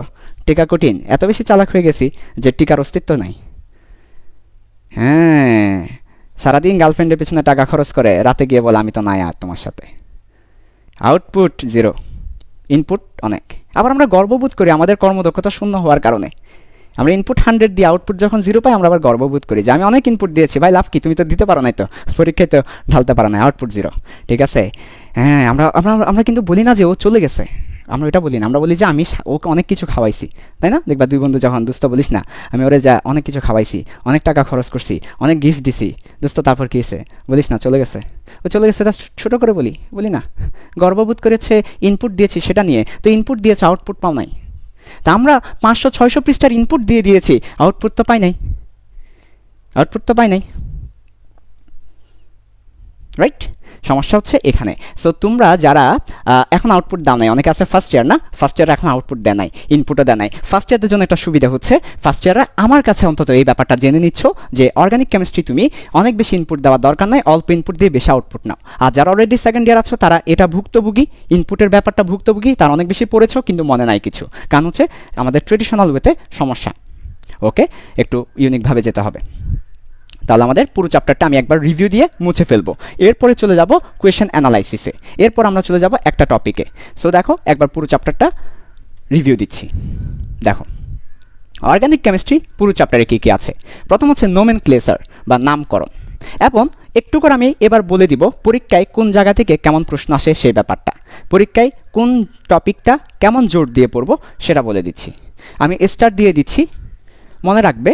টিকা কঠিন। এত বেশি চালাক হয়ে গেছি যে টিকার অস্তিত্ব নাই। হ্যাঁ, সারাদিন গার্লফ্রেন্ডের পেছনে টাকা খরচ করে, রাতে গিয়ে বলে আমি তো নাই আর তোমার সাথে। আউটপুট 0, ইনপুট অনেক। আবার আমরা গর্ববোধ করি আমাদের কর্মদক্ষতা শূন্য হওয়ার কারণে। আমরা ইনপুট 100 দিয়ে আউটপুট যখন 0 পাই আমরা আবার গর্ববোধ করি যে আমি অনেক ইনপুট দিয়েছি ভাই, লাভ কি, তুমি তো দিতে পারো নাই, তো পরীক্ষায় তো ঢালতে পারো না, আউটপুট 0। ঠিক আছে, হ্যাঁ, আমরা আমরা আমরা কিন্তু বলি না যে ও চলে গেছে, আমরা এটা বলি না, আমরা বলি যে আমি ওকে অনেক কিছু খাওয়াইছি, তাই না? দেখবা দুই বন্ধু যখন, দোস্ত বলিস না আমি ওরে যা অনেক কিছু খাওয়াইছি, অনেক টাকা খরচ করছি, অনেক গিফট দিছি, দোস্ত তারপর কী হয়েছে বলিস না, চলে গেছে, ও চলে গেছে, তা ছোটো করে বলি না, গর্ববোধ করেছে ইনপুট দিয়েছি সেটা নিয়ে, তো ইনপুট দিয়েছে আউটপুট পাও নাই, তা আমরা 500-600 পৃষ্ঠার ইনপুট দিয়ে দিয়েছি, আউটপুট তো পাই নাই, রাইট? সমস্যা হচ্ছে এখানে। সো তোমরা যারা এখন আউটপুট দাও নাই, অনেকে আছে ফার্স্ট ইয়ার না, ফার্স্ট ইয়ার এখন আউটপুট দেয় নাই, ইনপুটও দেয় নাই, ফার্স্ট ইয়ারদের জন্য একটা সুবিধা হচ্ছে, ফার্স্ট ইয়াররা আমার কাছে অন্তত এই ব্যাপারটা জেনে নিচ্ছ যে অর্গানিক কেমিস্ট্রি তুমি অনেক বেশি ইনপুট দেওয়ার দরকার নাই, অল্প ইনপুট দিয়ে বেশি আউটপুট নাও। আর যারা অলরেডি সেকেন্ড ইয়ার আছো তারা এটা ভুক্তভোগী, ইনপুটের ব্যাপারটা ভুক্তভোগী, তারা অনেক বেশি পড়েছো কিন্তু মনে নাই কিছু, কারণ হচ্ছে আমাদের ট্রেডিশনাল ওয়েতে সমস্যা। ওকে, একটু ইউনিকভাবে যেতে হবে। তাহলে আমাদের পুরো চ্যাপ্টারটা আমি একবার রিভিউ দিয়ে মুছে ফেলবো, এরপরে চলে যাব কোয়েশ্চেন অ্যানালাইসিসে, এরপর আমরা চলে যাব একটা টপিকে। সো দেখো একবার পুরো চ্যাপ্টারটা রিভিউ দিচ্ছি। দেখো অর্গানিক কেমিস্ট্রি পুরো চ্যাপ্টারে কী কী আছে। প্রথম হচ্ছে নোমেনক্লেচার বা নামকরণ, এবং একটু করে আমি এবার বলে দিব পরীক্ষায় কোন জায়গা থেকে কেমন প্রশ্ন আসে সেই ব্যাপারটা, পরীক্ষায় কোন টপিকটা কেমন জোর দিয়ে পড়বো সেটা বলে দিচ্ছি। আমি স্টার দিয়ে দিচ্ছি, মনে রাখবে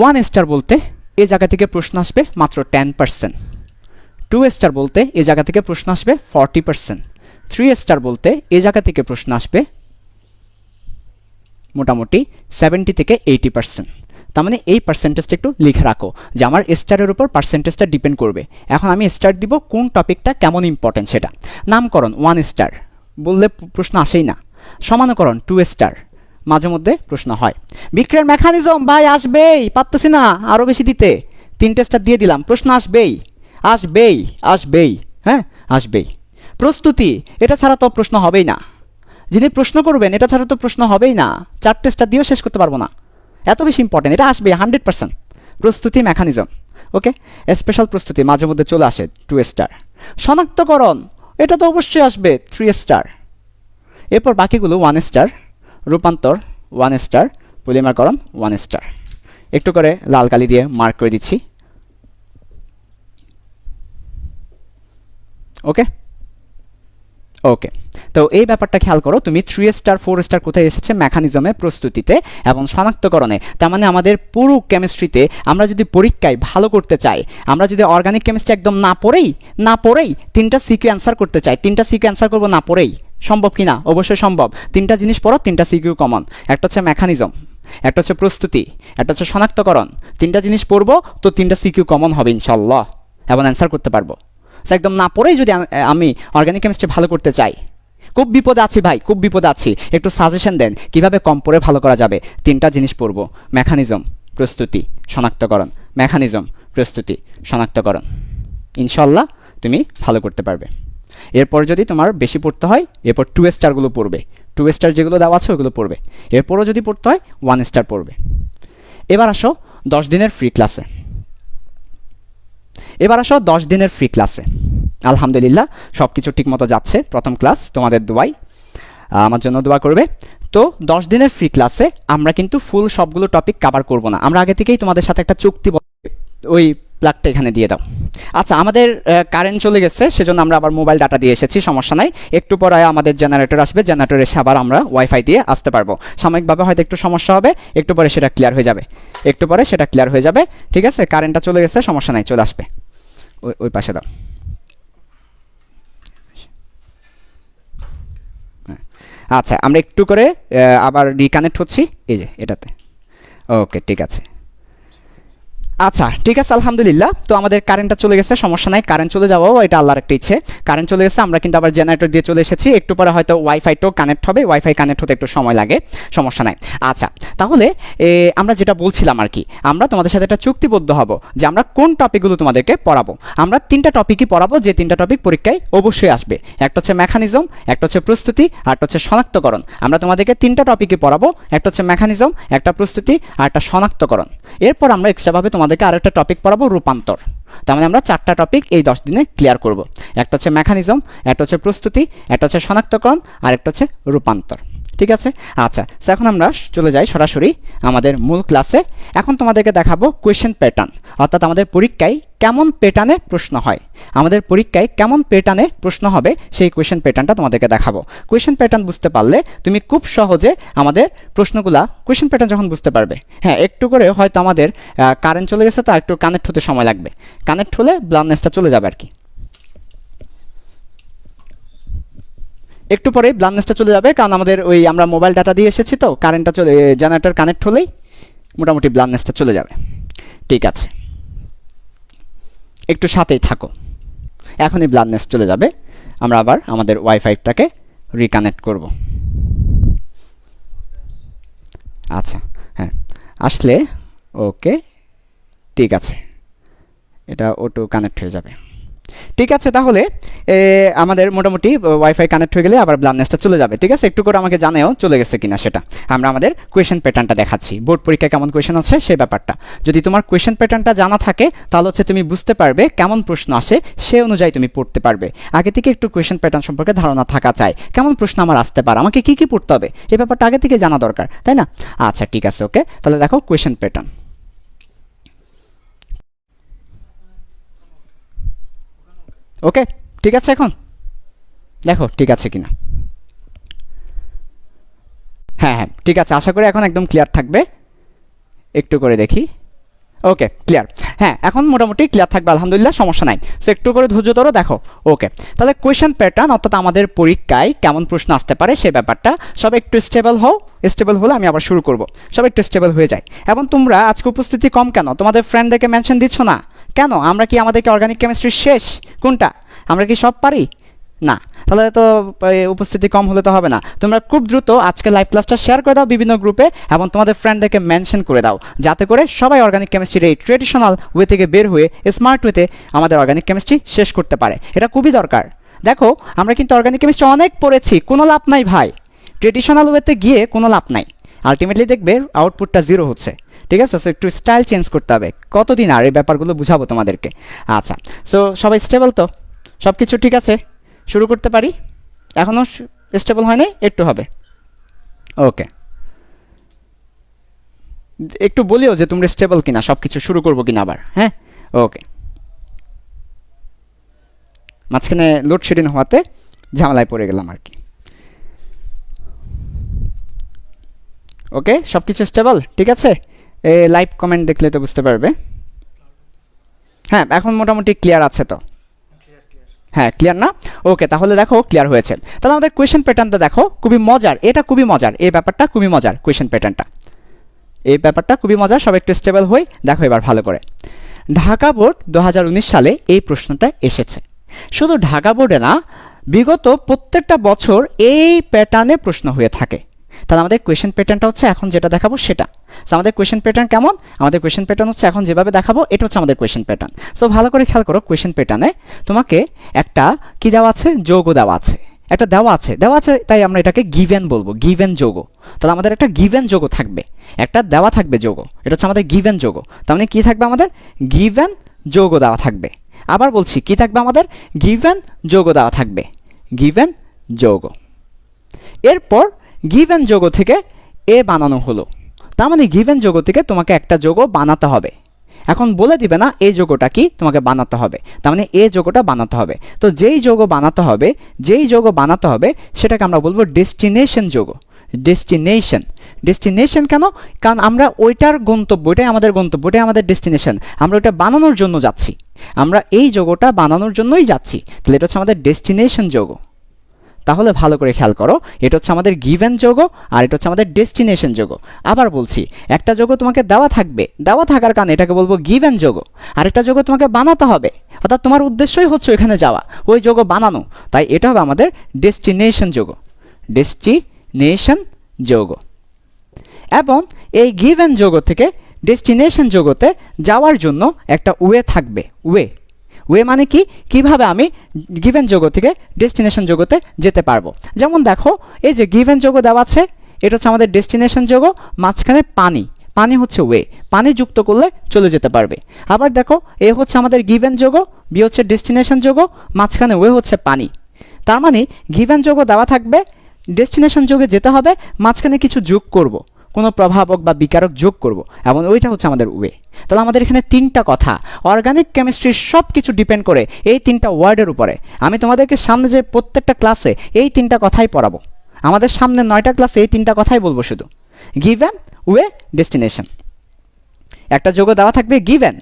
1 স্টার বলতে এই জায়গা থেকে প্রশ্ন আসবে মাত্র 10%, 2 স্টার বলতে এই জায়গা থেকে প্রশ্ন আসবে 40%, 3 স্টার বলতে এই জায়গা থেকে প্রশ্ন আসবে মোটামুটি 70 থেকে 80%। তার মানে এই পার্সেন্টেজটা একটু লিখে রাখো যে আমার স্টারের উপর পার্সেন্টেজটা ডিপেন্ড করবে। এখন আমি স্টার দিব কোন টপিকটা কেমন ইম্পর্টেন্ট সেটা। নামকরণ 1 স্টার বললে প্রশ্ন আসেই না, সমানকরণ 2 স্টার, মাঝে মধ্যে প্রশ্ন হয়। বিক্রিয়ার মেকানিজম ভাই আসবেই, পারতেছি না আরও বেশি দিতে, 3টে স্টার দিয়ে দিলাম, প্রশ্ন আসবেই আসবেই আসবেই, হ্যাঁ আসবেই। প্রস্তুতি, এটা ছাড়া তো প্রশ্ন হবেই না, যিনি প্রশ্ন করবেন এটা ছাড়া তো প্রশ্ন হবেই না, 4টে স্টার দিয়েও শেষ করতে পারবো না, এত বেশি ইম্পর্টেন্ট, এটা আসবে 100%। প্রস্তুতি মেকানিজম, ওকে। স্পেশাল প্রস্তুতি মাঝে মধ্যে চলে আসে 2 স্টার। শনাক্তকরণ, এটা তো অবশ্যই আসবে 3 স্টার। এরপর বাকিগুলো 1 স্টার। রূপান্তর 1 স্টার, পলিমারকরণ 1 স্টার। একটু করে লাল কালি দিয়ে মার্ক করে দিচ্ছি, ওকে ওকে। তো এই ব্যাপারটা খেয়াল করো, তুমি 3 স্টার 4 স্টার কোথায় এসেছে, মেকানিজমে, প্রস্তুতিতে এবং শনাক্তকরণে। তার মানে আমাদের পুরো কেমিস্ট্রিতে আমরা যদি পরীক্ষায় ভালো করতে চাই, আমরা যদি অর্গানিক কেমিস্ট্রি একদম না পড়েই 3টা সিকিউ অ্যান্সার করতে চাই, 3টা সিকিউ অ্যান্সার করবো না পড়েই, সম্ভব কি না? অবশ্যই সম্ভব। 3টা জিনিস পড়ো, 3টা সিকিউ কমন, একটা হচ্ছে মেকানিজম, একটা হচ্ছে প্রস্তুতি, একটা হচ্ছে শনাক্তকরণ। 3টা জিনিস পড়বো তো 3টা সিকিউ কমন হবে ইনশাল্লাহ, এবং অ্যান্সার করতে পারবো। একদম না পড়েই যদি আমি অর্গানিক কেমিস্ট্রি ভালো করতে চাই, খুব বিপদে আছি ভাই, খুব বিপদে আছি, একটু সাজেশন দেন কিভাবে কম পড়ে ভালো করা যাবে। 3টা জিনিস পড়বো, মেকানিজম, প্রস্তুতি, শনাক্তকরণ, মেকানিজম, প্রস্তুতি, শনাক্তকরণ, ইনশাল্লাহ তুমি ভালো করতে পারবে। এরপর যদি তোমার বেশি পড়তে হয়, এরপর 2 স্টারগুলো পড়বে, 2 স্টার যেগুলো দেওয়া আছে ওগুলো পড়বে। এরপরও যদি পড়তে হয় 1 স্টার পড়বে। এবার আসো 10 দিনের ফ্রি ক্লাসে। এবার আসো 10 দিনের ফ্রি ক্লাসে। আলহামদুলিল্লাহ সব কিছু ঠিকমতো যাচ্ছে, প্রথম ক্লাস তোমাদের দোয়াই, আমার জন্য দোয়া করবে। তো 10 দিনের ফ্রি ক্লাসে আমরা কিন্তু ফুল সবগুলো টপিক কভার করব না, আমরা আগে থেকেই তোমাদের সাথে একটা চুক্তি, ওই প্লাগটা এখানে দিয়ে দাও। আচ্ছা, আমাদের কারেন্ট চলে গেছে, সেজন্য আমরা আবার মোবাইল ডাটা দিয়ে এসেছি, সমস্যা নাই। একটু পরে আমাদের জেনারেটর আসবে, জেনারেটর এসে আবার আমরা ওয়াইফাই দিয়ে আসতে পারবো। সাময়িকভাবে হয়তো একটু সমস্যা হবে, একটু পরে সেটা ক্লিয়ার হয়ে যাবে, ঠিক আছে। কারেন্টটা চলে গেছে, সমস্যা নাই, চলে আসবে। ওই পাশে দাও। আচ্ছা, আমরা একটু করে আবার রিকানেক্ট হচ্ছি, এই যে এটাতে, ওকে ঠিক আছে। আচ্ছা ঠিক আছে, আলহামদুলিল্লাহ। তো আমাদের কারেন্টটা চলে গেছে, সমস্যা নাই, কারেন্ট চলে যাবো এটা আল্লাহর একটা ইচ্ছে। কারেন্ট চলে গেছে, আমরা কিন্তু আবার জেনারেটর দিয়ে চলে এসেছি, একটু পরে হয়তো ওয়াইফাইটাও কানেক্ট হবে, ওয়াইফাই কানেক্ট হতে একটু সময় লাগে, সমস্যা নাই। আচ্ছা, তাহলে আমরা যেটা বলছিলাম আর কি, আমরা তোমাদের সাথে একটা চুক্তিবদ্ধ হব যে আমরা কোন টপিকগুলো তোমাদেরকে পড়াবো। আমরা 3টা টপিকই পড়াবো, যে 3টা টপিক পরীক্ষায় অবশ্যই আসবে। একটা হচ্ছে মেকানিজম, একটা হচ্ছে প্রস্তুতি, আর একটা হচ্ছে শনাক্তকরণ। আমরা তোমাদেরকে 3টা টপিকই পড়াবো, একটা হচ্ছে মেকানিজম, একটা প্রস্তুতি, আর একটা শনাক্তকরণ। এরপর আমরা এক্সট্রাভাবে তোমাদেরকে আরেকটা টপিক পড়াবো, রূপান্তর। তার মানে আমরা 4টা টপিক এই 10 দিনে ক্লিয়ার করব। একটা হচ্ছে মেকানিজম, একটা হচ্ছে প্রস্তুতি, একটা হচ্ছে শনাক্তকরণ, আর একটা হচ্ছে রূপান্তর। ঠিক আছে। আচ্ছা, তো এখন আমরা চলে যাই সরাসরি আমাদের মূল ক্লাসে। এখন তোমাদেরকে দেখাবো কোয়েশ্চেন প্যাটার্ন, অর্থাৎ আমাদের পরীক্ষায় কেমন প্যাটার্নে প্রশ্ন হয়, আমাদের পরীক্ষায় কেমন প্যাটার্নে প্রশ্ন হবে সেই কোয়েশ্চেন প্যাটার্নটা তোমাদেরকে দেখাবো। কোয়েশ্চেন প্যাটার্ন বুঝতে পারলে তুমি খুব সহজে আমাদের প্রশ্নগুলা কোয়েশ্চেন প্যাটার্ন যখন বুঝতে পারবে, হ্যাঁ একটু করে হয়তো আমাদের কারেন্ট চলে গেছে, তো একটু কানেক্ট হতে সময় লাগবে, কানেক্ট হলে ব্লাইন্ডনেসটা চলে যাবে আর কি, একটু পরে ব্লাইন্ডনেসটা চলে যাবে, কারণ আমাদের ওই আমরা মোবাইল ডাটা দিয়ে এসেছি, তো কারেন্টটা চলে জেনারেটর কানেক্ট হলেই মোটামুটি ব্লাইন্ডনেসটা চলে যাবে। ঠিক আছে, একটু সাথেই থাকো, এখনই ব্লাইন্ডনেস চলে যাবে। আমরা আবার আমাদের ওয়াইফাইটাকে রিকানেক্ট করব। আচ্ছা, হ্যাঁ আসলে ওকে, ঠিক আছে, এটা অটো কানেক্ট হয়ে যাবে। ঠিক আছে, তাহলে আমাদের মোটামুটি ওয়াইফাই কানেক্ট হয়ে গেলে আবার ব্লাইন্ডনেসটা চলে যাবে। ঠিক আছে, একটু করে আমাকে জানাও চলে গেছে কিনা সেটা। আমরা আমাদের কোয়েশ্চেন প্যাটার্নটা দেখাচ্ছি, বোর্ড পরীক্ষায় কেমন কোয়েশ্চেন আছে সেই ব্যাপারটা। যদি তোমার কোয়েশ্চেন প্যাটার্নটা জানা থাকে তাহলে হচ্ছে তুমি বুঝতে পারবে কেমন প্রশ্ন আসে, সে অনুযায়ী তুমি পড়তে পারবে। আগে থেকে একটু কোয়েশ্চেন প্যাটার্ন সম্পর্কে ধারণা থাকা চাই, কেমন প্রশ্ন আমার আসতে পারে, আমাকে কী কী পড়তে হবে, এই ব্যাপারটা আগে থেকে জানা দরকার, তাই না? আচ্ছা ঠিক আছে, ওকে, তাহলে দেখো কোয়েশ্চেন প্যাটার্ন। ওকে, ঠিক আছে, এখন দেখো ঠিক আছে কিনা। হ্যাঁ হ্যাঁ ঠিক আছে, আশা করি এখন একদম ক্লিয়ার থাকবে। একটু করে দেখি, ওকে ক্লিয়ার, হ্যাঁ এখন মোটামুটি ক্লিয়ার থাকবে, আলহামদুলিল্লাহ, সমস্যা নাই। সো একটু করে ধৈর্য ধরো, দেখো। ওকে, তাহলে কোয়েশ্চেন প্যাটার্ন অর্থাৎ আমাদের পরীক্ষায় কেমন প্রশ্ন আসতে পারে সে ব্যাপারটা। সব একটু স্টেবল হও, স্টেবল হলে আমি আবার শুরু করব। সব একটু স্টেবল হয়ে যায়। এবং তোমরা আজকে উপস্থিতি কম কেন? তোমাদের ফ্রেন্ডদেরকে মেনশন দিচ্ছ না কেন? আমরা কি আমাদেরকে অর্গানিক কেমিস্ট্রি শেষ কোনটা? আমরা কি সব পারি না? তাহলে তো উপস্থিতি কম হলে তো হবে না। তোমরা খুব দ্রুত আজকে লাইভ ক্লাসটা শেয়ার করে দাও বিভিন্ন গ্রুপে, এবং তোমাদের ফ্রেন্ডদেরকে মেনশন করে দাও, যাতে করে সবাই অর্গানিক কেমিস্ট্রির এই ট্রেডিশনাল ওয়ে থেকে বের হয়ে স্মার্ট ওয়েতে আমাদের অর্গানিক কেমিস্ট্রি শেষ করতে পারে। এটা খুবই দরকার। দেখো আমরা কিন্তু অর্গানিক কেমিস্ট্রি অনেক পড়েছি, কোনো লাভ নাই ভাই, ট্রেডিশনাল ওয়েতে গিয়ে কোনো লাভ নাই, আলটিমেটলি দেখবে আউটপুটটা জিরো হচ্ছে। ঠিক আছে, সো একটু স্টাইল চেঞ্জ করতে হবে। কতদিন আর এই ব্যাপারগুলো বুঝাবো তোমাদেরকে। আচ্ছা, সো সবাই স্টেবল তো, সব কিছু ঠিক আছে, শুরু করতে পারি? এখনও স্টেবল হয়নি, একটু হবে। ওকে, একটু বলিও যে তোমরা স্টেবল কিনা, সব কিছু শুরু করবো কিনা আবার। হ্যাঁ ওকে, মাঝখানে লোডশেডিং হওয়াতে ঝামেলায় পড়ে গেলাম আর কি। ওকে, সব কিছু স্টেবল, ঠিক আছে। লাইভ কমেন্ট দেখলে তো বুঝতে পারবে। হ্যাঁ এখন মোটামুটি ক্লিয়ার আছে তো? হ্যাঁ ক্লিয়ার না? ওকে, তাহলে দেখো ক্লিয়ার হয়েছে। তাহলে আমাদের কোয়েশ্চেন প্যাটার্নটা দেখো, খুবই মজার, এটা খুবই মজার, এই ব্যাপারটা খুবই মজার। কোয়েশ্চেন প্যাটার্নটা, এই ব্যাপারটা খুবই মজার, সব একটু স্টেবল হই। দেখো এবার ভালো করে, ঢাকা বোর্ড 2019 সালে এই প্রশ্নটা এসেছে। শুধু ঢাকা বোর্ডে না, বিগত প্রত্যেকটা বছর এই প্যাটার্নে প্রশ্ন হয়ে থাকে। তাহলে আমাদের কোয়েশ্চেন প্যাটার্নটা হচ্ছে এখন যেটা দেখাবো সেটা। সো আমাদের কোয়েশ্চেন প্যাটার্ন কেমন? আমাদের কোয়েশ্চেন প্যাটার্ন হচ্ছে এখন যেভাবে দেখাবো এটা হচ্ছে আমাদের কোয়েশ্চেন প্যাটার্ন। সো ভালো করে খেয়াল করো, কোয়েশ্চেন প্যাটার্নে তোমাকে একটা কি দেওয়া আছে? যৌগ দেওয়া আছে, একটা দেওয়া আছে, তাই আমরা এটাকে গিভেন বলবো, গিভেন যৌগ। তাহলে আমাদের একটা গিভেন যৌগ থাকবে, একটা দেওয়া থাকবে যৌগ, এটা হচ্ছে আমাদের গিভেন যৌগ। তার মানে কি থাকবে? আমাদের গিভেন যৌগ দেওয়া থাকবে। আবার বলছি, কি থাকবে? আমাদের গিভেন যৌগ দেওয়া থাকবে, গিভেন যৌগ। এরপর গিভেন যৌগ থেকে এ বানানো হলো, তার মানে গিভেন যৌগ থেকে তোমাকে একটা যৌগ বানাতে হবে। এখন বলে দিবে না এই যৌগটা কি, তোমাকে বানাতে হবে, তার মানে এ যৌগটা বানাতে হবে। তো যেই যৌগ বানাতে হবে, সেটাকে আমরা বলবো ডেস্টিনেশন যৌগ। ডেস্টিনেশন কেন? কারণ আমরা ওইটার গন্তব্য, ওইটাই আমাদের গন্তব্য, ওইটাই আমাদের ডেস্টিনেশন, আমরা ওইটা বানানোর জন্য যাচ্ছি, আমরা এই যৌগটা বানানোর জন্যই যাচ্ছি। তাহলে এটা হচ্ছে আমাদের ডেস্টিনেশন যৌগ। তাহলে ভালো করে খেয়াল করো, এটা হচ্ছে আমাদের গিভেন যৌগ আর এটা হচ্ছে আমাদের ডেস্টিনেশন যৌগ। আবার বলছি, একটা যৌগ তোমাকে দেওয়া থাকবে, দেওয়া থাকার কারণে এটাকে বলবো গিভেন যৌগ, আর একটা যৌগ তোমাকে বানাতে হবে, অর্থাৎ তোমার উদ্দেশ্যই হচ্ছে ওইখানে যাওয়া, ওই যৌগ বানানো, তাই এটা হবে আমাদের ডেস্টিনেশন যৌগ, ডেস্টিনেশন যৌগ। এবং এই গিভেন যৌগ থেকে ডেস্টিনেশন যৌগতে যাওয়ার জন্য একটা ওয়ে থাকবে। ওয়ে মানে কি? কিভাবে আমি গিভেন যৌগ থেকে ডেস্টিনেশন যৌগতে যেতে পারবো। যেমন দেখো, এই যে গিভেন যৌগ দেওয়া আছে, এটা হচ্ছে আমাদের ডেস্টিনেশন যৌগ, মাঝখানে পানি হচ্ছে ওয়ে, পানি যুক্ত করলে চলে যেতে পারবে। আবার দেখো, এ হচ্ছে আমাদের গিভেন যৌগ, বি হচ্ছে ডেস্টিনেশন যৌগ, মাঝখানে ওয়ে হচ্ছে পানি। তার মানে গিভেন যৌগ দেওয়া থাকবে, ডেস্টিনেশন যোগে যেতে হবে, মাঝখানে কিছু যোগ করব, কোনো প্রভাবক বা বিকারক যোগ করব, এবং ওইটা হচ্ছে আমাদের ওয়ে। তাহলে আমাদের এখানে তিনটা কথা, অর্গানিক কেমিস্ট্রির সব কিছু ডিপেন্ড করে এই তিনটা ওয়ার্ডের উপরে। আমি তোমাদেরকে সামনে যে প্রত্যেকটা ক্লাসে এই তিনটা কথাই পড়াবো, আমাদের সামনে 9টা ক্লাসে এই তিনটা কথাই বলবো শুধু, গিভেন, ওয়ে, ডেস্টিনেশন। একটা যোগ দেওয়া থাকবে গিভেন,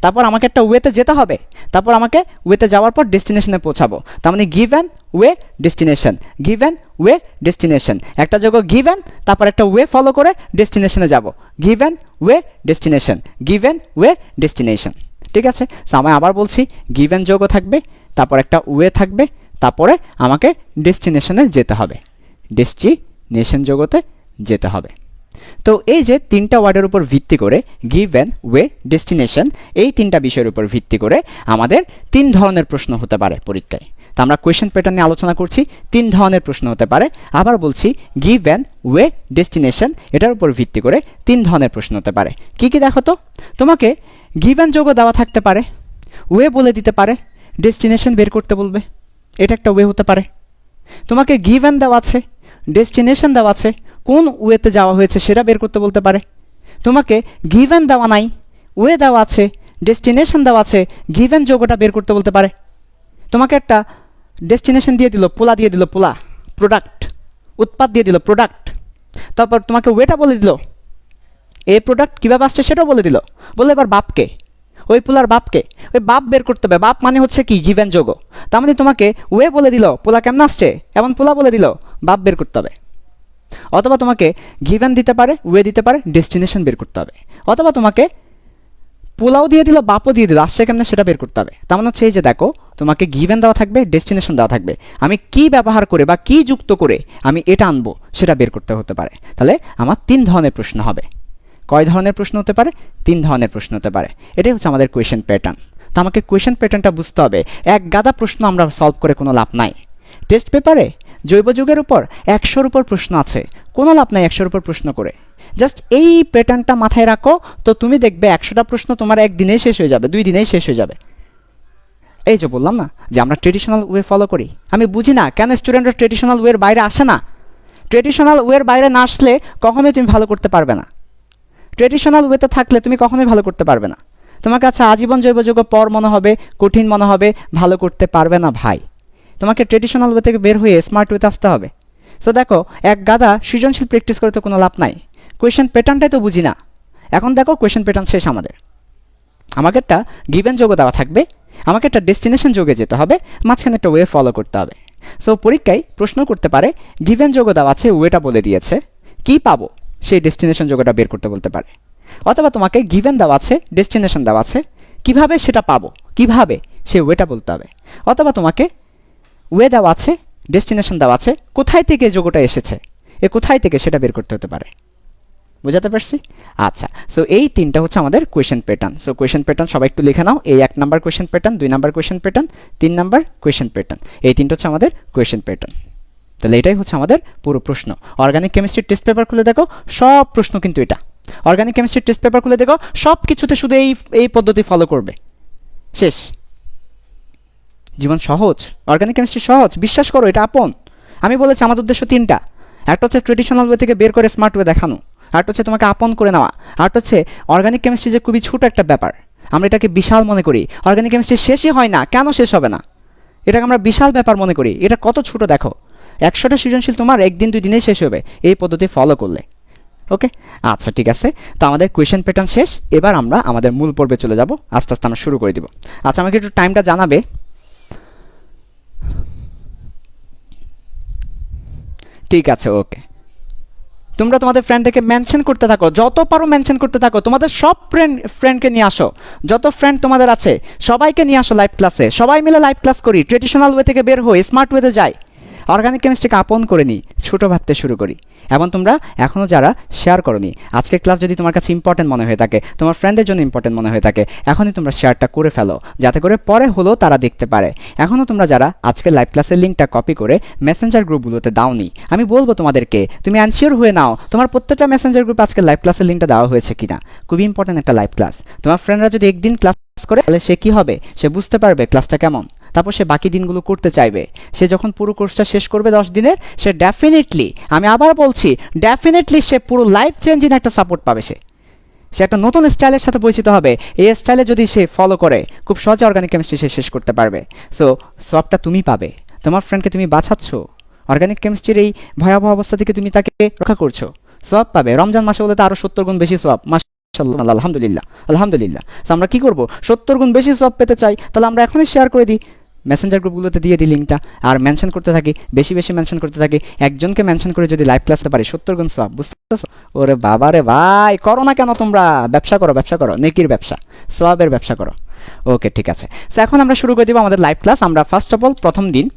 তারপর আমাকে একটা ওয়েতে যেতে হবে, তারপর আমাকে ওয়েতে যাওয়ার পর ডেস্টিনেশনে পৌঁছাবো, তার মানে given, way, destination, given, way, destination. একটা যোগ গিভেন, তারপর একটা ওয়ে ফলো করে ডেস্টিনেশনে যাব, given, way, destination, given, way, destination. ঠিক আছে, সো আমি আবার বলছি, গিভেন যোগ থাকবে, তারপর একটা ওয়ে থাকবে, তারপরে আমাকে ডেস্টিনেশনে যেতে হবে, ডেস্টিনেশন যোগতে যেতে হবে। তো এই যে তিনটা ওয়ার্ডের উপর ভিত্তি করে, গিভেন, ওয়ে, ডেস্টিনেশন, এই তিনটা বিষয়ের উপর ভিত্তি করে আমাদের 3 ধরনের প্রশ্ন হতে পারে পরীক্ষায়। তো আমরা কোয়েশ্চেন প্যাটার্ন নিয়ে আলোচনা করছি, 3 ধরনের প্রশ্ন হতে পারে। আবার বলছি, গিভেন, ওয়ে, ডেস্টিনেশন, এটার উপর ভিত্তি করে 3 ধরনের প্রশ্ন হতে পারে। কি কি দেখো তো, তোমাকে গিভেন যোগ দেওয়া থাকতে পারে, ওয়ে বলে দিতে পারে, ডেস্টিনেশন বের করতে বলবে, এটা একটা ওয়ে হতে পারে। তোমাকে গিভেন দেওয়া আছে, ডেস্টিনেশন দেওয়া আছে, কোন ওয়েতে যাওয়া হয়েছে সেটা বের করতে বলতে পারে। তোমাকে গিভেন দেওয়া নাই, ওয়ে দেওয়া আছে, ডেস্টিনেশন দেওয়া আছে, গিভেন যোগটা বের করতে বলতে পারে। তোমাকে একটা ডেস্টিনেশন দিয়ে দিল, পোলা দিয়ে দিল, পোলা, প্রোডাক্ট, উৎপাদ দিয়ে দিল, প্রোডাক্ট, তারপর তোমাকে ওয়েটা বলে দিল, এই প্রোডাক্ট কীভাবে আসছে সেটাও বলে দিল, বলে এবার বাপকে, ওই পোলার বাপকে, ওই বাপ বের করতে হবে। বাপ মানে হচ্ছে কি, গিভেন যোগ। তার মানে তোমাকে ওয়ে বলে দিল, পোলা কেমন আসছে, এবং পোলা বলে দিল, বাপ বের করতে হবে। অথবা তোমাকে গিভেন দিতে পারে, ওয়ে দিতে পারে, ডেস্টিনেশন বের করতে হবে। অথবা তোমাকে পোলাও দিয়ে দিল, বাপও দিয়ে দিল, আসছে কেমনে সেটা বের করতে হবে। তার মানে হচ্ছে এই যে দেখো, তোমাকে গিভেন দেওয়া থাকবে, ডেস্টিনেশন দেওয়া থাকবে, আমি কি ব্যবহার করে বা কি যুক্ত করে আমি এটা আনবো সেটা বের করতে হতে পারে। তাহলে আমার 3 ধরনের প্রশ্ন হবে। কয় ধরনের প্রশ্ন হতে পারে? 3 ধরনের প্রশ্ন হতে পারে। এটাই হচ্ছে আমাদের কোয়েশ্চেন প্যাটার্ন। তো আমাকে কোয়েশ্চেন প্যাটার্নটা বুঝতে হবে। এক গাদা প্রশ্ন আমরা সলভ করে কোনো লাভ নাই। টেস্ট পেপারে জৈব যুগের উপর 100-র উপর প্রশ্ন আছে, কোনো লাভ নাই 100-র উপর প্রশ্ন করে। জাস্ট এই প্যাটার্নটা মাথায় রাখো, তো তুমি দেখবে 100টা প্রশ্ন তোমার একদিনেই শেষ হয়ে যাবে, 2 দিনেই শেষ হয়ে যাবে। এই যে বললাম না যে আমরা ট্রেডিশনাল ওয়ে ফলো করি। আমি বুঝি না কেন স্টুডেন্টরা ট্রেডিশনাল ওয়ের বাইরে আসে না। ট্রেডিশনাল ওয়ের বাইরে না আসলে কখনোই তুমি ভালো করতে পারবে না। ট্রেডিশনাল ওয়েতে থাকলে তুমি কখনোই ভালো করতে পারবে না। তোমার কাছে আজীবন জৈব যৌগ পর মনে হবে, কঠিন মনে হবে, ভালো করতে পারবে না ভাই। তোমাকে ট্রেডিশনাল ওয়ে থেকে বের হয়ে স্মার্ট ওয়েতে আসতে হবে। সো দেখো, এক গাদা সৃজনশীল প্র্যাকটিস করে তো কোনো লাভ নাই। কোয়েশ্চেন প্যাটার্নটাই তো বুঝি না। এখন দেখো কোয়েশ্চেন প্যাটার্ন শেষ আমাদের। আমাকে একটা গিভেন যোগ দেওয়া থাকবে, আমাকে একটা ডেস্টিনেশন যোগে যেতে হবে, মাঝখানে একটা ওয়ে ফলো করতে হবে। সো পরীক্ষায় প্রশ্ন করতে পারে, গিভেন যোগ দেওয়া আছে, ওয়েটা বলে দিয়েছে, কি পাবো সেই ডেস্টিনেশন যোগটা বের করতে বলতে পারে। অথবা তোমাকে গিভেন দেওয়া আছে, ডেস্টিনেশন দেওয়া আছে, কিভাবে সেটা পাবো, কিভাবে সেই ওয়েটা বলতে হবে। অথবা তোমাকে ওয়ে দেওয়া আছে, ডেস্টিনেশন দেওয়া আছে, কোথায় থেকে যোগটা এসেছে, এ কোথায় থেকে সেটা বের করতে হতে পারে। বুঝাতে পারছি? আচ্ছা, সো এই 3টা হচ্ছে আমাদের question pattern. So question pattern সবাই একটু লিখে নাও। এই 1 number question pattern, 2 number question pattern, 3 number question pattern. এই 3টা হচ্ছে আমাদের কোয়েশ্চেন প্যাটার্ন। তাহলে এটাই হচ্ছে আমাদের পুরো প্রশ্ন। অর্গানিক কেমিস্ট্রির টেস্ট পেপার খুলে দেখো, সব প্রশ্ন কিন্তু এটা। অর্গানিক কেমিস্ট্রির টেস্ট পেপার খুলে দেখো, সব কিছুতে শুধু এই পদ্ধতি ফলো করবে, শেষ। জীবন সহজ, অর্গানিক কেমিস্ট্রি সহজ, বিশ্বাস করো, এটা আপন। আমি বলেছি আমাদের উদ্দেশ্য 3টা। একটা হচ্ছে ট্রেডিশনাল ওয়ে থেকে বের করে স্মার্ট ওয়ে দেখানো, আরেকটা হচ্ছে তোমাকে আপন করে নেওয়া, আরেকটা হচ্ছে অর্গানিক কেমিস্ট্রি যে খুবই ছোট একটা ব্যাপার, আমরা এটাকে বিশাল মনে করি। অর্গানিক কেমিস্ট্রি শেষই হয় না, কেন শেষ হবে না? এটাকে আমরা বিশাল ব্যাপার মনে করি। এটা কত ছোট দেখো, 100টা সৃজনশীল তোমার 1 দিন 2 দিনেই শেষ হবে এই পদ্ধতি ফলো করলে। ওকে, আচ্ছা ঠিক আছে। তো আমাদের কোয়েশ্চেন প্যাটার্ন শেষ। এবার আমরা আমাদের মূল পর্বে চলে যাব, আস্তে আস্তে আমরা শুরু করে দিব। আচ্ছা, আমাকে একটু টাইমটা জানাবে। ঠিক আছে, ওকে। তোমরা তোমাদের ফ্রেন্ডদেরকে মেনশন করতে থাকো, যত পারো মেনশন করতে থাকো। তোমাদের সব ফ্রেন্ডকে নিয়ে আসো, যত ফ্রেন্ড তোমাদের আছে সবাইকে নিয়ে আসো লাইভ ক্লাসে। সবাই মিলে লাইভ ক্লাস করি, ট্রেডিশনাল ওয়ে থেকে বের হই, স্মার্ট ওয়েতে যাই, অর্গানিক কেমিস্ট্রিকে আপন করে নিই, ছোটো ভাবতে শুরু করি। এবং তোমরা এখনও যারা শেয়ার করোনি, আজকের ক্লাস যদি তোমার কাছে ইম্পর্টেন্ট মনে হয়ে থাকে, তোমার ফ্রেন্ডের জন্য ইম্পর্টেন্ট মনে হয়ে থাকে, এখনই তোমরা শেয়ারটা করে ফেলো, যাতে করে পরে হলেও তারা দেখতে পারে। এখনও তোমরা যারা আজকের লাইভ ক্লাসের লিঙ্কটা কপি করে মেসেঞ্জার গ্রুপগুলোতে দাওনি, আমি বলবো তোমাদেরকে তুমি অ্যানসিওর হয়ে নাও তোমার প্রত্যেকটা মেসেঞ্জার গ্রুপে আজকের লাইভ ক্লাসের লিঙ্কটা দেওয়া হয়েছে কিনা। খুবই ইম্পর্টেন্ট একটা লাইভ ক্লাস। তোমার ফ্রেন্ডরা যদি একদিন ক্লাস করে, তাহলে সে কী হবে, সে বুঝতে পারবে ক্লাসটা কেমন। তারপর সে বাকি দিনগুলো করতে চাইবে। সে যখন পুরো কোর্সটা শেষ করবে 10 দিনের, সে ডেফিনেটলি, আমি আবার বলছি, ডেফিনেটলি সে পুরো লাইফ চেঞ্জিং একটা সাপোর্ট পাবে। সে একটা নতুন স্টাইলের সাথে পরিচিত হবে। এই স্টাইলে যদি সে ফলো করে, খুব সহজে অর্গানিক কেমিস্ট্রি সে শেষ করতে পারবে। সো সবটা তুমি পাবে, তোমার ফ্রেন্ডকে তুমি বাঁচাচ্ছ, অর্গানিক কেমিস্ট্রির এই ভয়াবহ অবস্থা থেকে তুমি তাকে রক্ষা করছো, সওয়াব পাবে। রমজান মাসে বলে তো আরও 70 গুণ বেশি সওয়াব। মাশাআল্লাহ, আলহামদুলিল্লাহ, আলহামদুলিল্লাহ। তো আমরা কী করবো? 70 গুণ বেশি সওয়াব পেতে চাই, তাহলে আমরা এখনই শেয়ার করে দিই, মেসেঞ্জার গ্রুপগুলোতে দিয়ে দিই লিঙ্কটা, আর মেনশন করতে থাকি, বেশি বেশি মেনশন করতে থাকি। একজনকে মেনশন করে যদি লাইভ ক্লাসতে পারি, 70 গুণ সওয়াব, বুঝতে পারছো? ওরে বাবা রে ভাই, করো না কেন তোমরা? ব্যবসা করো, ব্যবসা করো, নেকির ব্যবসা, সওয়াবের ব্যবসা করো। ওকে, ঠিক আছে। সো এখন আমরা শুরু করে দিব আমাদের লাইভ ক্লাস। আমরা ফার্স্ট অফ অল প্রথম দিন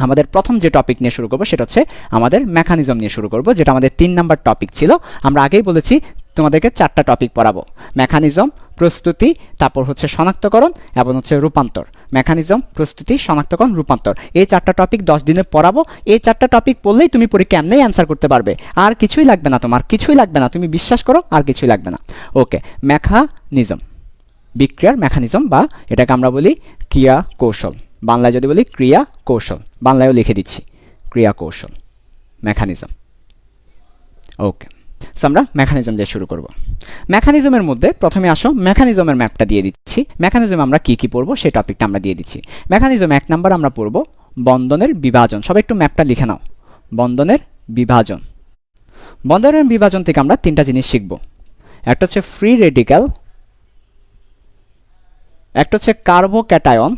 আমাদের প্রথম যে টপিক নিয়ে শুরু করবো সেটা হচ্ছে আমাদের মেকানিজম নিয়ে শুরু করব, যেটা আমাদের 3 নাম্বার টপিক ছিল। আমরা আগেই বলেছি তোমাদেরকে 4টা টপিক পড়াবো: মেকানিজম, প্রস্তুতি, তারপর হচ্ছে শনাক্তকরণ এবং হচ্ছে রূপান্তর। মেকানিজম, প্রস্তুতি, শনাক্তকরণ, রূপান্তর, এই 4টা টপিক 10 দিনে পড়াবো। এই 4টা টপিক পড়লেই তুমি পরীক্ষা এমনিই অ্যান্সার করতে পারবে, আর কিছুই লাগবে না, তোমার কিছুই লাগবে না, তুমি বিশ্বাস করো, আর কিছুই লাগবে না। ওকে, মেকানিজম, বিক্রিয়ার মেকানিজম, বা এটাকে আমরা বলি ক্রিয়া কৌশল। বাংলায় যদি বলি ক্রিয়া কৌশল, বাংলায়ও লিখে দিচ্ছি ক্রিয়া কৌশল, মেকানিজম। ওকে, সো আমরা মেকানিজম দিয়ে শুরু করব। মেকানিজমের মধ্যে প্রথমে আসো, মেকানিজমের ম্যাপটা দিয়ে দিচ্ছি। মেকানিজম আমরা কী কী পড়বো সেই টপিকটা আমরা দিয়ে দিচ্ছি। মেকানিজম 1 নাম্বার আমরা পড়ব বন্ধনের বিভাজন। সবাই একটু ম্যাপটা লিখে নাও, বন্ধনের বিভাজন। বন্ধনের বিভাজন থেকে আমরা 3টা জিনিস শিখব। একটা হচ্ছে ফ্রি রেডিক্যাল, একটা হচ্ছে কার্বোক্যাটায়ন,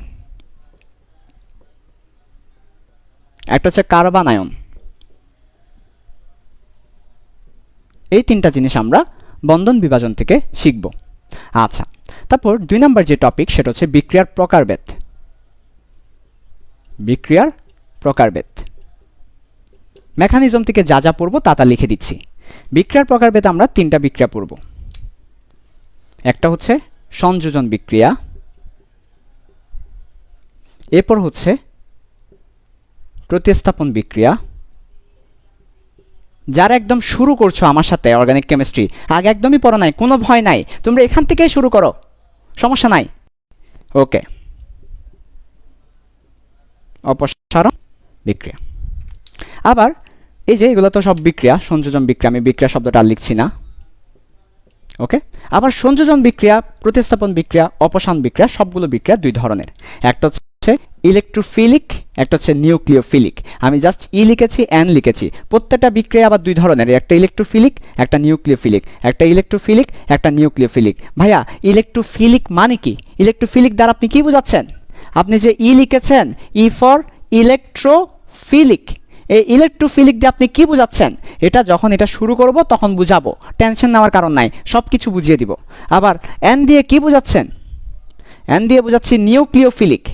একটা হচ্ছে কার্বন আয়ন। এই 3টা জিনিস আমরা বন্ধন বিভাজন থেকে শিখব। আচ্ছা, তারপর 2 নাম্বার যে টপিক সেটা হচ্ছে বিক্রিয়ার প্রকারভেদ। বিক্রিয়ার প্রকারভেদ মেকানিজম থেকে যা যা পড়বো তা লিখে দিচ্ছি। বিক্রিয়ার প্রকারভেদ আমরা 3টা বিক্রিয়া পড়ব। একটা হচ্ছে সংযোজন বিক্রিয়া, এরপর হচ্ছে প্রতিস্থাপন বিক্রিয়া। যারা একদম শুরু করছো আমার সাথে অর্গানিক কেমিস্ট্রি, আগে একদমই পড়া নাই, কোনো ভয় নাই, তোমরা এখান থেকেই শুরু করো, সমস্যা নাই। ওকে, অপসারণ বিক্রিয়া। আবার এই যে এগুলো তো সব বিক্রিয়া, সংযোজন বিক্রিয়া, আমি বিক্রিয়া শব্দটা আর লিখছি না। ওকে, আবার সংযোজন বিক্রিয়া, প্রতিস্থাপন বিক্রিয়া, অপসারণ বিক্রিয়া, সবগুলো বিক্রিয়া 2 ধরনের। একটা হচ্ছে ইলেকট্রোফিলিক, একটা হচ্ছে নিউক্লিওফিলিক। আমি জাস্ট লিখেছি, এন লিখেছি। প্রত্যেকটা বিক্রিয়া আবার 2 ধরনের, একটা ইলেকট্রোফিলিক, একটা নিউক্লিওফিলিক। একটা ইলেকট্রোফিলিক, একটা নিউক্লিওফিলিক। ভাইয়া, ইলেকট্রোফিলিক মানে কি? ইলেকট্রোফিলিক দ্বারা আপনি কি বোঝাচ্ছেন? আপনি যে লিখেছেন, ফর ইলেকট্রোফিলিক, এই ইলেকট্রোফিলিক দিয়ে আপনি কি বোঝাচ্ছেন? এটা যখন এটা শুরু করব তখন বুঝাবো, টেনশন নেওয়ার কারণ নাই, সব কিছু বুঝিয়ে দিব। আবার এন দিয়ে কি বোঝাচ্ছেন? এন দিয়ে বোঝাচ্ছি নিউক্লিওফিলিক,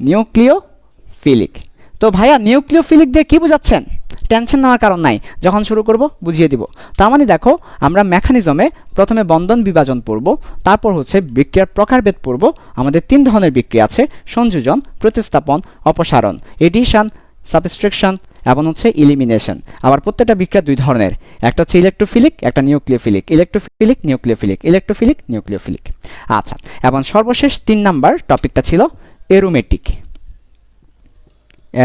নিউক্লিওফিলিক। তো ভাইয়া, নিউক্লিওফিলিক দিয়ে কি বোঝাচ্ছেন? টেনশন নেওয়ার কারণ নাই, যখন শুরু করব বুঝিয়ে দিব। তার মানে দেখো, আমরা মেকানিজমে প্রথমে বন্ধন বিভাজন পড়ব, তারপর হচ্ছে বিক্রিয়ার প্রকারভেদ পড়ব। আমাদের 3 ধরনের বিক্রিয়া আছে: সংযোজন, প্রতিস্থাপন, অপসারণ, এডিশন, সাবস্ট্রাকশন এবং হচ্ছে ইলিমিনেশন। আবার প্রত্যেকটা বিক্রিয়া 2 ধরনের, একটা হচ্ছে ইলেকট্রোফিলিক, একটা nucleophilic. Electrophilic, nucleophilic, electrophilic, nucleophilic. আচ্ছা, এবং সর্বশেষ 3 নাম্বার টপিকটা ছিল এরোমেটিক।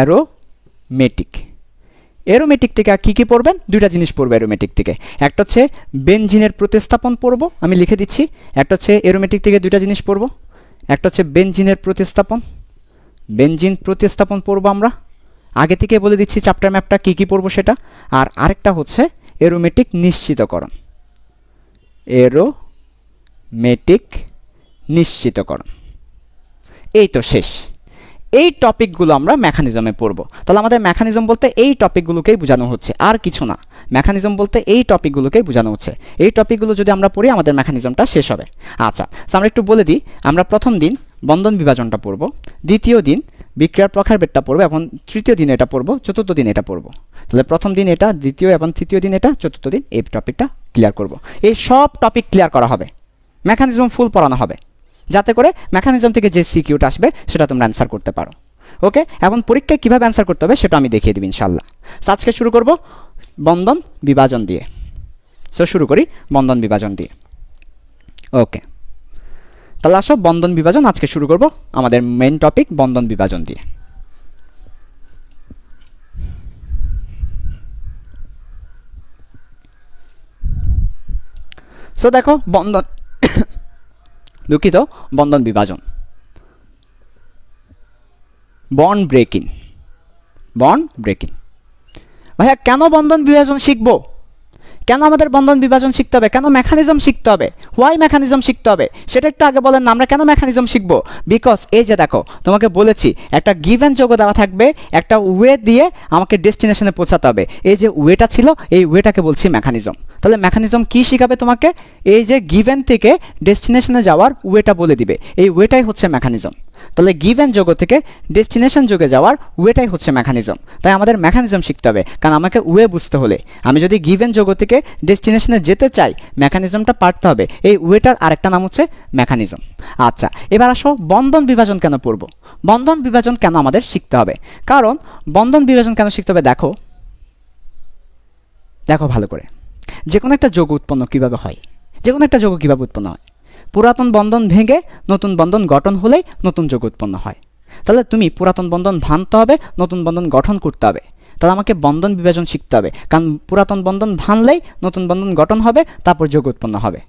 এরোমেটিক, এরোমেটিক থেকে কী কী পড়বেন? 2টা জিনিস পড়বে এরোমেটিক থেকে। একটা হচ্ছে বেনজিনের প্রতিস্থাপন পড়ব, আমি লিখে দিচ্ছি। একটা হচ্ছে এরোমেটিক থেকে 2টা জিনিস পড়ব, একটা হচ্ছে বেনজিনের প্রতিস্থাপন, বেনজিন প্রতিস্থাপন পড়ব আমরা, আগে থেকে বলে দিচ্ছি চ্যাপ্টার ম্যাপটা কী কী পড়ব সেটা। আর আরেকটা হচ্ছে এরোমেটিক নিশ্চিতকরণ, এরোমেটিক নিশ্চিতকরণ। এই তো শেষ। এই টপিকগুলো আমরা মেকানিজমে পড়ব। তাহলে আমাদের মেকানিজম বলতে এই টপিকগুলোকেই বোঝানো হচ্ছে, আর কিছু না। মেকানিজম বলতে এই টপিকগুলোকেই বোঝানো হচ্ছে। এই টপিকগুলো যদি আমরা পড়ি, আমাদের মেকানিজমটা শেষ হবে। আচ্ছা, তো আমরা একটু বলে দিই। আমরা প্রথম দিন বন্ধন বিভাজনটা পড়ব, দ্বিতীয় দিন বিক্রিয়ার প্রকারভেদটা পড়ব, এবং তৃতীয় দিন এটা পড়ব, চতুর্থ দিন এটা পড়ব। তাহলে প্রথম দিন এটা, দ্বিতীয় এবং তৃতীয় দিন এটা, চতুর্থ দিন এই টপিকটা ক্লিয়ার করব। এই সব টপিক ক্লিয়ার করা হবে, মেকানিজম ফুল পড়ানো হবে, যাতে করে মেকানিজম থেকে যে সিকিউটা আসবে সেটা তোমরা অ্যান্সার করতে পারো। ওকে, এবং পরীক্ষায় কীভাবে অ্যান্সার করতে হবে সেটা আমি দেখিয়ে দেব ইনশাল্লাহ। আজকে শুরু করব বন্ধন বিভাজন দিয়ে। সো শুরু করি বন্ধন বিভাজন দিয়ে। ওকে, তাহলে আসো বন্ধন বিভাজন আজকে শুরু করব আমাদের মেইন টপিক বন্ধন বিভাজন দিয়ে। সো দেখো বন্ধন দুঃখিত বন্ধন বিভাজন, বন্ড ব্রেকিং। ভাইয়া কেন বন্ধন বিভাজন শিখবো? কেন আমাদের বন্ধন বিভাজন শিখতে হবে? কেন মেকানিজম শিখতে হবে? হোয়াই মেকানিজম শিখতে হবে সেটা একটু আগে বলেন না। আমরা কেন মেকানিজম শিখবো? বিকজ এই যে দেখো তোমাকে বলেছি একটা গিভেন যোগ দেওয়া থাকবে, একটা ওয়ে দিয়ে আমাকে ডেস্টিনেশনে পৌঁছাতে হবে। এই যে ওয়েটা ছিল এই ওয়েটাকে বলছি মেকানিজম। তাহলে মেকানিজম কি শিখাবে তোমাকে? এই যে গিভেন থেকে ডেস্টিনেশনে যাওয়ার ওয়েটা বলে দিবে, এই ওয়েটাই হচ্ছে মেকানিজম। তাহলে গিভেন যোগ থেকে ডেস্টিনেশন যোগে যাওয়ার ওয়েটাই হচ্ছে মেকানিজম। তাই আমাদের মেকানিজম শিখতে হবে, কারণ আমাকে ওয়ে বুঝতে হলে আমি যদি গিভেন যোগ থেকে ডেস্টিনেশনে যেতে চাই মেকানিজমটা পারতে হবে। এই ওয়েটার আরেকটা নাম হচ্ছে মেকানিজম। আচ্ছা, এবার আসো বন্ধন বিভাজন কেন পড়ব? বন্ধন বিভাজন কেন আমাদের শিখতে হবে? কারণ বন্ধন বিভাজন কেন শিখতে হবে দেখো ভালো করে। যে কোনো একটা যৌগ উৎপন্ন কিভাবে হয়? যে কোনো একটা যৌগ কিভাবে উৎপন্ন হয়? পুরাতন বন্ধন ভেঙে নতুন বন্ধন গঠন হলেই নতুন যৌগ উৎপন্ন হয়। তাহলে তুমি পুরাতন বন্ধন ভাঙতে হবে, নতুন বন্ধন গঠন করতে হবে। তাহলে আমাকে বন্ধন বিভাজন শিখতে হবে, কারণ পুরাতন বন্ধন ভাঙলেই নতুন বন্ধন গঠন হবে, তারপর যৌগ উৎপন্ন হবে।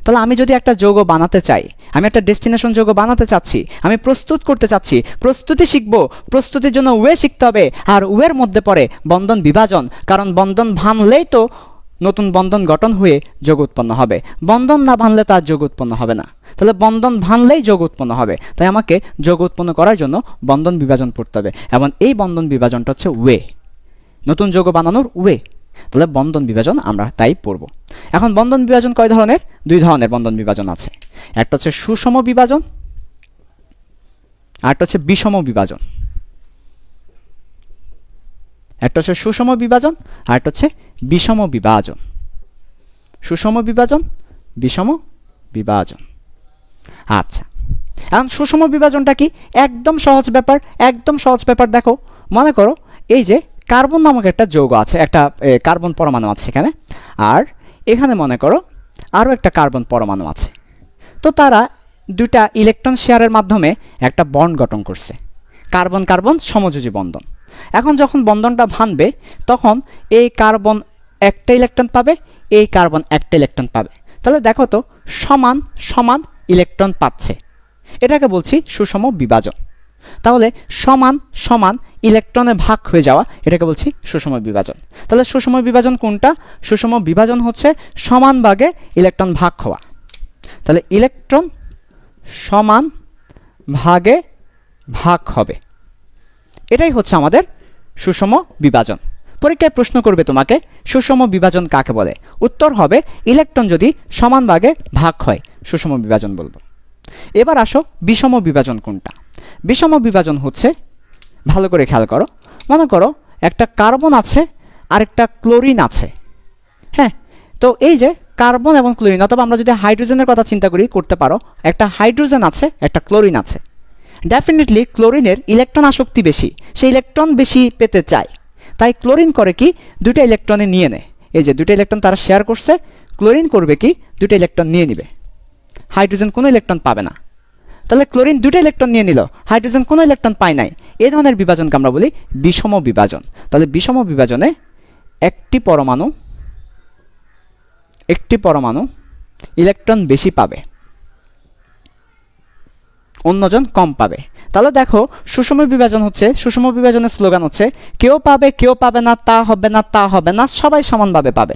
তাহলে আমি যদি একটা যৌগ বানাতে চাই, আমি একটা ডেস্টিনেশন যৌগ বানাতে চাচ্ছি, আমি প্রস্তুত করতে চাচ্ছি, প্রস্তুতি শিখবো। প্রস্তুতির জন্য ওয়ে শিখতে হবে, আর ওয়ের মধ্যে পড়ে বন্ধন বিভাজন। কারণ বন্ধন ভাঙলেই তো নতুন বন্ধন গঠন হয়ে যৌগ উৎপন্ন হবে। বন্ধন না ভাঙলে তার যৌগ উৎপন্ন হবে না। তাহলে বন্ধন ভাঙলেই যৌগ উৎপন্ন হবে। তাই আমাকে যৌগ উৎপন্ন করার জন্য বন্ধন বিভাজন পড়তে হবে, এবং এই বন্ধন বিভাজনটা হচ্ছে ওয়ে, নতুন যৌগ বানানোর ওয়ে। তাহলে বন্ধন বিভাজন আমরা তাই পড়ব। এখন বন্ধন বিভাজন কয় ধরনের? দুই ধরনের বন্ধন বিভাজন আছে। একটা হচ্ছে সুষম বিভাজন, আর একটা হচ্ছে বিষম বিভাজন। একটা হচ্ছে সুষম বিভাজন, আর একটা হচ্ছে বিষম বিভাজন। সুষম বিভাজন, বিষম বিভাজন। আচ্ছা, এখন সুষম বিভাজনটা কি? একদম সহজ ব্যাপার, একদম সহজ ব্যাপার। দেখো মনে করো এই যে কার্বন নামক একটা যৌগ আছে, একটা কার্বন পরমাণু আছে এখানে, আর এখানে মনে করো আরও একটা কার্বন পরমাণু আছে। তো তারা দুটা ইলেকট্রন শেয়ারের মাধ্যমে একটা বন্ড গঠন করছে, কার্বন কার্বন সমযোজী বন্ধন। এখন যখন বন্ধনটা ভাঙবে তখন এই কার্বন একটা ইলেকট্রন পাবে, এই কার্বন একটা ইলেকট্রন পাবে। তাহলে দেখো তো সমান সমান ইলেকট্রন পাচ্ছে, এটাকে বলছি সুষম বিভাজন। তাহলে সমান সমান ইলেকট্রনে ভাগ হয়ে যাওয়া, এটাকে বলছি সুষম বিভাজন। তাহলে সুষম বিভাজন কোনটা? সুষম বিভাজন হচ্ছে সমান ভাগে ইলেকট্রন ভাগ হওয়া। তাহলে ইলেকট্রন সমান ভাগে ভাগ হবে, এটাই হচ্ছে আমাদের সুষম বিভাজন। পরীক্ষায় প্রশ্ন করবে তোমাকে সুষম বিভাজন কাকে বলে? উত্তর হবে ইলেকট্রন যদি সমান ভাগে ভাগ হয় সুষম বিভাজন বলবো। এবার আসো বিষম বিভাজন কোনটা? বিষম বিভাজন হচ্ছে, ভালো করে খেয়াল করো, মনে করো একটা কার্বন আছে আর একটা ক্লোরিন আছে। হ্যাঁ, তো এই যে কার্বন এবং ক্লোরিন, অথবা আমরা যদি হাইড্রোজেনের কথা চিন্তা করি, করতে পারো একটা হাইড্রোজেন আছে, একটা ক্লোরিন আছে। ডেফিনেটলি ক্লোরিনের ইলেকট্রন আসক্তি বেশি, সে ইলেকট্রন বেশি পেতে চায়। তাই ক্লোরিন করে কি, দুটো ইলেকট্রনে নিয়ে নেয়। এই যে দুটো ইলেকট্রন তারা শেয়ার করছে, ক্লোরিন করবে কি, দুটো ইলেকট্রন নিয়ে নিবে, হাইড্রোজেন কোনো ইলেকট্রন পাবে না। তাহলে ক্লোরিন দুটো ইলেকট্রন নিয়ে নিল, হাইড্রোজেন কোনো ইলেকট্রন পায় নাই। এই ধরনের বিভাজনকে আমরা বলি বিষম বিভাজন। তাহলে বিষম বিভাজনে একটি পরমাণু ইলেকট্রন বেশি পাবে, অন্যজন কম পাবে। তাহলে দেখো সুষম বিভাজন হচ্ছে, সুষম বিভাজনের স্লোগান হচ্ছে কেউ পাবে কেউ পাবে না, তা হবে না তা হবে না, সবাই সমানভাবে পাবে।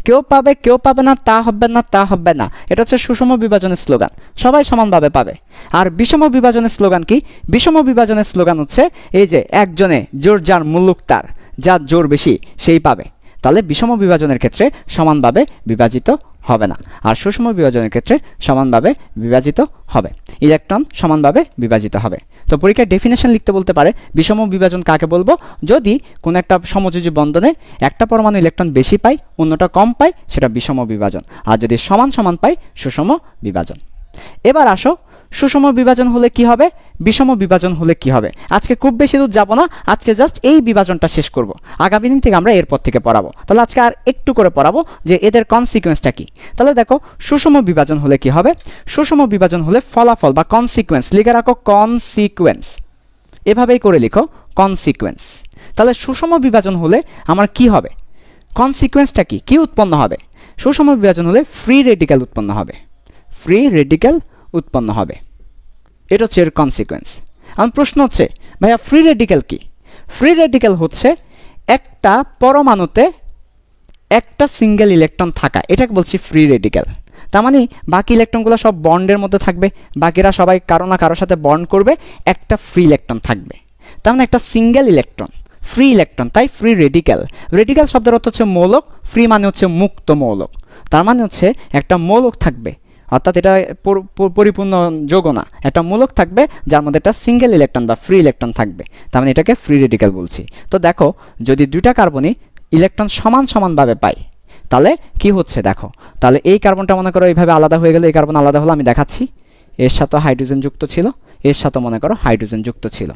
কেউ পাবে কেউ পাবে না, তা হবে না তা হবে না, এটা হচ্ছে সুষম বিভাজনের স্লোগান, সবাই সমানভাবে পাবে। আর বিষম বিভাজনের স্লোগান কি? বিষম বিভাজনের স্লোগান হচ্ছে এই যে একজনে জোর যার মুল্লুক তার, যার জোর বেশি সেই পাবে। তাহলে বিষম বিভাজনের ক্ষেত্রে সমানভাবে বিভাজিত হবে না, আর সুষম বিভাজনের ক্ষেত্রে সমানভাবে বিভাজিত হবে, ইলেকট্রন সমানভাবে বিভাজিত হবে। তো পরীক্ষায় ডেফিনেশন লিখতে বলতে পারে বিষম বিভাজন কাকে বলবো? যদি কোনো একটা সমযোজী বন্ধনে একটা পরমাণু ইলেকট্রন বেশি পায়, অন্যটা কম পায়, সেটা বিষম বিভাজন। আর যদি সমান সমান পায়, সুষম বিভাজন। এবার আসো সুষম বিভাজন হলে কি হবে, বিষম বিভাজন হলে কি হবে। আজকে খুব বেশি দূর যাব না, আজকে জাস্ট এই বিভাজনটা শেষ করব, আগামী দিন থেকে আমরা এরপর থেকে পড়াবো। তাহলে আজকে আর একটু করে পড়াবো যে এদের কনসিকুয়েন্সটা কি। তাহলে দেখো সুষম বিভাজন হলে কি হবে, সুষম বিভাজন হলে ফলাফল বা কনসিকুয়েন্স, লিখে রাখো কনসিকুয়েন্স, এভাবেই করে লিখো কনসিকুয়েন্স। তাহলে সুষম বিভাজন হলে আমার কি হবে, কনসিকুয়েন্সটা কি, কি উৎপন্ন হবে। সুষম বিভাজন হলে ফ্রি রেডিক্যাল উৎপন্ন হবে, ফ্রি রেডিক্যাল উৎপন্ন হবে, এটা হচ্ছে এর কনসিকুয়েন্স। এখন প্রশ্ন হচ্ছে ভাইয়া ফ্রি রেডিক্যাল কি। ফ্রি রেডিক্যাল হচ্ছে একটা পরমাণুতে একটা সিঙ্গেল ইলেকট্রন থাকা, এটাকে বলছি ফ্রি রেডিক্যাল। তার মানে বাকি ইলেকট্রনগুলো সব বন্ডের মধ্যে থাকবে, বাকিরা সবাই কারো না কারোর সাথে বন্ড করবে, একটা ফ্রি ইলেকট্রন থাকবে। তার মানে একটা সিঙ্গেল ইলেকট্রন, ফ্রি ইলেকট্রন, তাই ফ্রি রেডিক্যাল। রেডিক্যাল শব্দের অর্থ হচ্ছে মৌলক, ফ্রি মানে হচ্ছে মুক্ত মৌলক। তার মানে হচ্ছে একটা মৌলক থাকবে, অর্থাৎ এটা পরিপূর্ণ যৌগ না, একটা মূলক থাকবে যার মধ্যে একটা সিঙ্গেল ইলেকট্রন বা ফ্রি ইলেকট্রন থাকবে, তার মানে এটাকে ফ্রি রেডিক্যাল বলছি। তো দেখো যদি দুইটা কার্বনই ইলেকট্রন সমান সমানভাবে পাই তাহলে কি হচ্ছে দেখো, তাহলে এই কার্বনটা মনে করো এইভাবে আলাদা হয়ে গেলে, এই কার্বন আলাদা হলো, আমি দেখাচ্ছি, এর সাথে হাইড্রোজেন যুক্ত ছিল, এর সাথে মনে করো হাইড্রোজেন যুক্ত ছিল।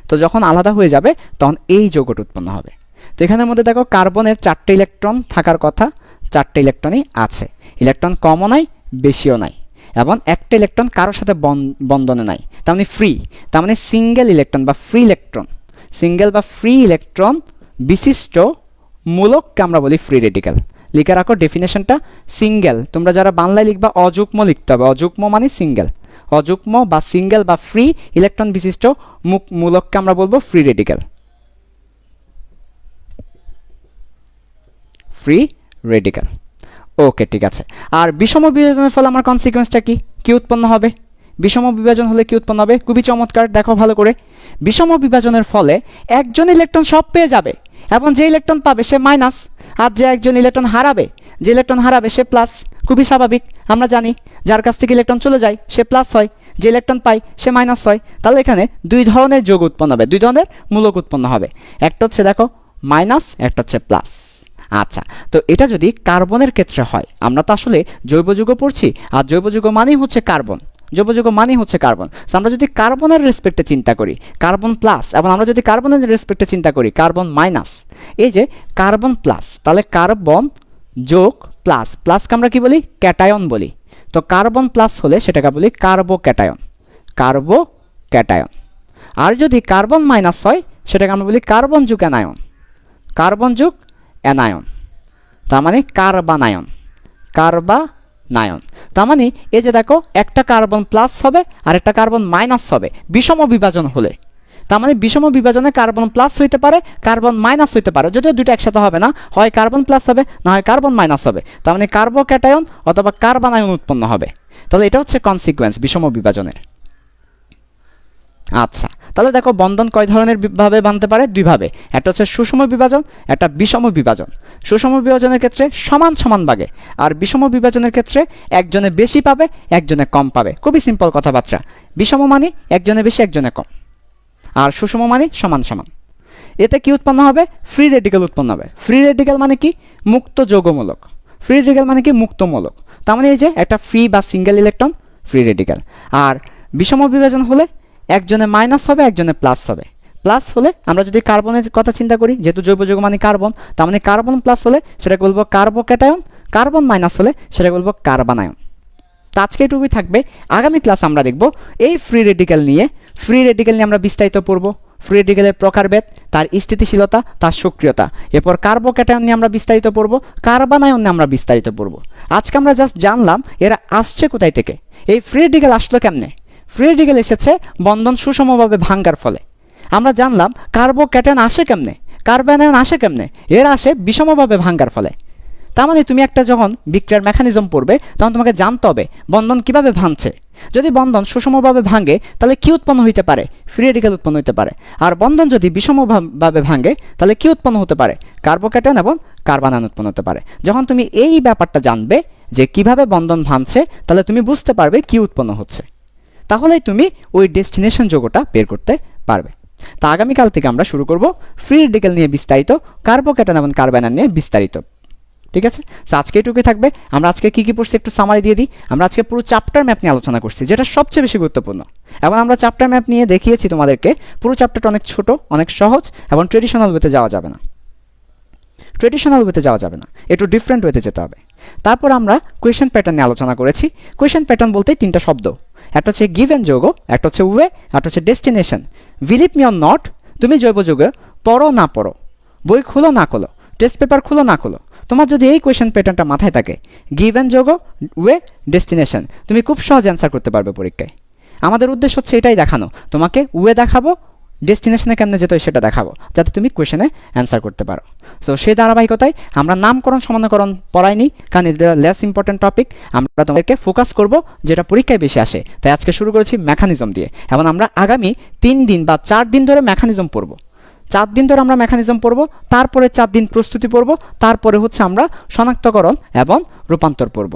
তো যখন আলাদা হয়ে যাবে তখন এই যৌগটা উৎপন্ন হবে। তো এখানের মধ্যে দেখো কার্বনের 4টে ইলেকট্রন থাকার কথা, 4টে ইলেকট্রনই আছে, ইলেকট্রন কমও নাই বেশিও নাই, এবং একটা ইলেকট্রন কারোর সাথে বন্ধনে নাই, তার মানে ফ্রি। তার মানে সিঙ্গেল ইলেকট্রন বা ফ্রি ইলেকট্রন, সিঙ্গেল বা ফ্রি ইলেকট্রন বিশিষ্ট মূলককে আমরা বলি ফ্রি রেডিক্যাল। লিখে রাখো ডেফিনেশনটা, সিঙ্গেল, তোমরা যারা বাংলায় লিখবা অযুগ্ম লিখতে হবে, অযুগ্ম মানে সিঙ্গেল, অযুগ্ম বা সিঙ্গেল বা ফ্রি ইলেকট্রন বিশিষ্ট মূলককে আমরা বলবো ফ্রি রেডিক্যাল, ফ্রি রেডিক্যাল। ওকে ঠিক আছে। আর বিষম বিভাজনের ফলে আমার কনসিকুয়েন্সটা কি, কি উৎপন্ন হবে, বিষম বিভাজন হলে কি উৎপন্ন হবে, খুবই চমৎকার, দেখো ভালো করে। বিষম বিভাজনের ফলে একজন ইলেকট্রন সব পেয়ে যাবে, এবং যে ইলেকট্রন পাবে সে মাইনাস, আর যে একজন ইলেকট্রন হারাবে, যে ইলেকট্রন হারাবে সে প্লাস। খুবই স্বাভাবিক, আমরা জানি যার কাছ থেকে ইলেকট্রন চলে যায় সে প্লাস হয়, যে ইলেকট্রন পায় সে মাইনাস হয়। তাহলে এখানে দুই ধরনের যৌগ উৎপন্ন হবে, দুই ধরনের মূলক উৎপন্ন হবে, একটা হচ্ছে দেখো মাইনাস, একটা হচ্ছে প্লাস। আচ্ছা, তো এটা যদি কার্বনের ক্ষেত্রে হয়, আমরা তো আসলে জৈব যৌগ পড়ছি, আর জৈব যৌগ মানেই হচ্ছে কার্বন, জৈব যৌগ মানেই হচ্ছে কার্বন। আমরা যদি কার্বনের রেসপেক্টে চিন্তা করি কার্বন প্লাস, এবং আমরা যদি কার্বনের রেসপেক্টে চিন্তা করি কার্বন মাইনাস, এই যে কার্বন প্লাস, তাহলে কার্বন যোগ প্লাস, প্লাসকে আমরা কি বলি, ক্যাটায়ন বলি। তো কার্বন প্লাস হলে সেটাকে বলি কার্বো ক্যাটায়ন, কার্বো ক্যাটায়ন। আর যদি কার্বন মাইনাস হয় সেটাকে আমরা বলি কার্বন যুগ অ্যানায়ন, কার্বন যুগ অ্যানায়ন, তার মানে কার্বানায়ন, কার্বানায়ন। তার মানে এই যে দেখো একটা কার্বন প্লাস হবে আর একটা কার্বন মাইনাস হবে বিষম বিভাজন হলে। তার মানে বিষম বিভাজনে কার্বন প্লাস হইতে পারে, কার্বন মাইনাস হইতে পারে, যদিও দুটো একসাথে হবে না, হয় কার্বন প্লাস হবে না হয় কার্বন মাইনাস হবে। তার মানে কার্বো ক্যাটায়ন অথবা কার্বানায়ন উৎপন্ন হবে। তাহলে এটা হচ্ছে কনসিকুয়েন্স বিষম বিভাজনের। আচ্ছা, তাহলে দেখো বন্ধন কয় ধরনের ভাবে বানতে পারে, দুইভাবে, একটা হচ্ছে সুষম বিভাজন, একটা বিষম বিভাজন। সুষম বিভাজনের ক্ষেত্রে সমান সমান ভাগে, আর বিষম বিভাজনের ক্ষেত্রে একজনে বেশি পাবে একজনে কম পাবে। খুবই সিম্পল কথাবার্তা, বিষম মানে একজনে বেশি একজনে কম, আর সুষম মানে সমান সমান। এতে কি উৎপন্ন হবে, ফ্রি রেডিক্যাল উৎপন্ন হবে। ফ্রি রেডিক্যাল মানে কি, মুক্ত যৌগমূলক, ফ্রি রেডিক্যাল মানে কি মুক্ত মূলক। তার মানে এই যে একটা ফ্রি বা সিঙ্গেল ইলেকট্রন ফ্রি রেডিক্যাল। আর বিষম বিভাজন হলে একজনে মাইনাস হবে একজনে প্লাস হবে। প্লাস হলে আমরা যদি কার্বনের কথা চিন্তা করি, যেহেতু জৈব যৌগ মানে কার্বন, তার মানে কার্বন প্লাস হলে সেটাকে বলবো কার্বো ক্যাটায়ন, কার্বন মাইনাস হলে সেটাকে বলবো কার্বানায়ন। তো আজকে এটুকুই থাকবে, আগামী ক্লাস আমরা দেখব এই ফ্রি রেডিক্যাল নিয়ে। ফ্রি রেডিক্যাল নিয়ে আমরা বিস্তারিত পড়ব, ফ্রি রেডিক্যালের প্রকারভেদ, তার স্থিতিশীলতা, তার সক্রিয়তা। এরপর কার্বো ক্যাটায়ন নিয়ে আমরা বিস্তারিত পড়ব, কার্বানায়ন নিয়ে আমরা বিস্তারিত পড়ব। আজকে আমরা জাস্ট জানলাম এরা আসছে কোথায় থেকে, এই ফ্রি রেডিক্যাল আসলো কেমনে। ফ্রি রেডিক্যাল এসেছে বন্ধন সুষমভাবে ভাঙ্গার ফলে। আমরা জানলাম কার্বো ক্যাটায়ন আসে কেমনে, কার্বানায়ন আসে কেমনে, এরা আসে বিষমভাবে ভাঙ্গার ফলে। তার মানে তুমি একটা যখন বিক্রিয়ার মেকানিজম পড়বে তখন তোমাকে জানতে হবে বন্ধন কিভাবে ভাঙছে। যদি বন্ধন সুষমভাবে ভাঙে তাহলে কি উৎপন্ন হইতে পারে, ফ্রি রেডিক্যাল উৎপন্ন হতে পারে। আর বন্ধন যদি বিষমভাবে ভাঙে তাহলে কি উৎপন্ন হতে পারে, কার্বোক্যাটায়ন এবং কার্বানায়ন উৎপন্ন হতে পারে। যখন তুমি এই ব্যাপারটা জানবে যে কিভাবে বন্ধন ভাঙছে, তাহলে তুমি বুঝতে পারবে কি উৎপন্ন হচ্ছে, তাহলেই তুমি ওই ডেস্টিনেশন যৌগটা বের করতে পারবে। তা আগামীকাল থেকে আমরা শুরু করব ফ্রি রেডিক্যাল নিয়ে বিস্তারিত, কার্বোক্যাটায়ন এবং কার্বানায়ন নিয়ে বিস্তারিত। ঠিক আছে, তো আজকে এটুকুই থাকবে। আমরা আজকে কী কী পড়ছি একটু সামারি দিয়ে দিই। আমরা আজকে পুরো চ্যাপ্টার ম্যাপ নিয়ে আলোচনা করছি, যেটা সবচেয়ে বেশি গুরুত্বপূর্ণ। এবং আমরা চ্যাপ্টার ম্যাপ নিয়ে দেখিয়েছি তোমাদেরকে পুরো চ্যাপ্টারটা অনেক ছোট, অনেক সহজ, এবং ট্রেডিশনাল ওয়েতে যাওয়া যাবে না, একটু ডিফারেন্ট ওয়েতে যেতে হবে। তারপর আমরা কোয়েশ্চেন প্যাটার্ন নিয়ে আলোচনা করেছি। কোয়েশ্চেন প্যাটার্ন বলতেই তিনটা শব্দ, একটা হচ্ছে গিভ অ্যান্ড যোগ, একটা হচ্ছে ওয়ে, একটা হচ্ছে destination. Believe me or not, তুমি জৈব যুগে পড়ো না পড়ো, বই খুলো না খোলো, টেস্ট পেপার খুলো না খোলো, তোমার যদি এই কোয়েশ্চেন প্যাটার্নটা মাথায় থাকে, গিভ অ্যান্ড যোগ, ওয়ে, ডেস্টিনেশন, তুমি খুব সহজ অ্যান্সার করতে পারবে পরীক্ষায়। আমাদের উদ্দেশ্য হচ্ছে এটাই দেখানো, তোমাকে ওয়ে দেখাবো, ডেস্টিনেশনে কেমনে যেতে হয় সেটা দেখাবো, যাতে তুমি কোয়েশনে অ্যান্সার করতে পারো। সো সেই ধারাবাহিকতায় আমরা নামকরণ সমানকরণ পড়াইনি, কারণ এটা লেস ইম্পর্টেন্ট টপিক। আমরা তোমাদেরকে ফোকাস করব যেটা পরীক্ষায় বেশি আসে, তাই আজকে শুরু করেছি মেকানিজম দিয়ে। এবং আমরা আগামী 3 দিন বা 4 দিন ধরে মেকানিজম পড়ব। 4 দিন ধরে আমরা মেকানিজম পড়ব, তারপরে 4 দিন প্রস্তুতি পড়ব, তারপরে হচ্ছে আমরা শনাক্তকরণ এবং রূপান্তর পড়ব।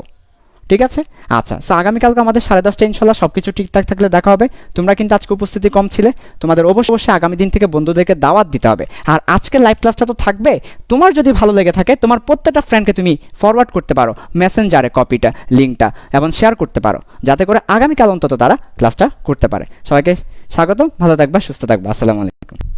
ঠিক আছে, আচ্ছা। সো আগামীকালকে আমাদের 10:30 ইনশাল্লাহ সব কিছু ঠিকঠাক থাকলে দেখা হবে। তোমরা কিন্তু আজকে উপস্থিতি কম ছিলে, তোমাদের অবশ্যই আগামী দিন থেকে বন্ধুদেরকে দাওয়াত দিতে হবে। আর আজকের লাইভ ক্লাসটা তো থাকবে, তোমার যদি ভালো লেগে থাকে তোমার প্রত্যেকটা ফ্রেন্ডকে তুমি ফরওয়ার্ড করতে পারো মেসেঞ্জারে, কপিটা, লিঙ্কটা, এবং শেয়ার করতে পারো, যাতে করে আগামীকাল অন্তত তারা ক্লাসটা করতে পারে। সবাইকে স্বাগতম, ভালো থাকবা, সুস্থ থাকবা, আসসালামু আলাইকুম।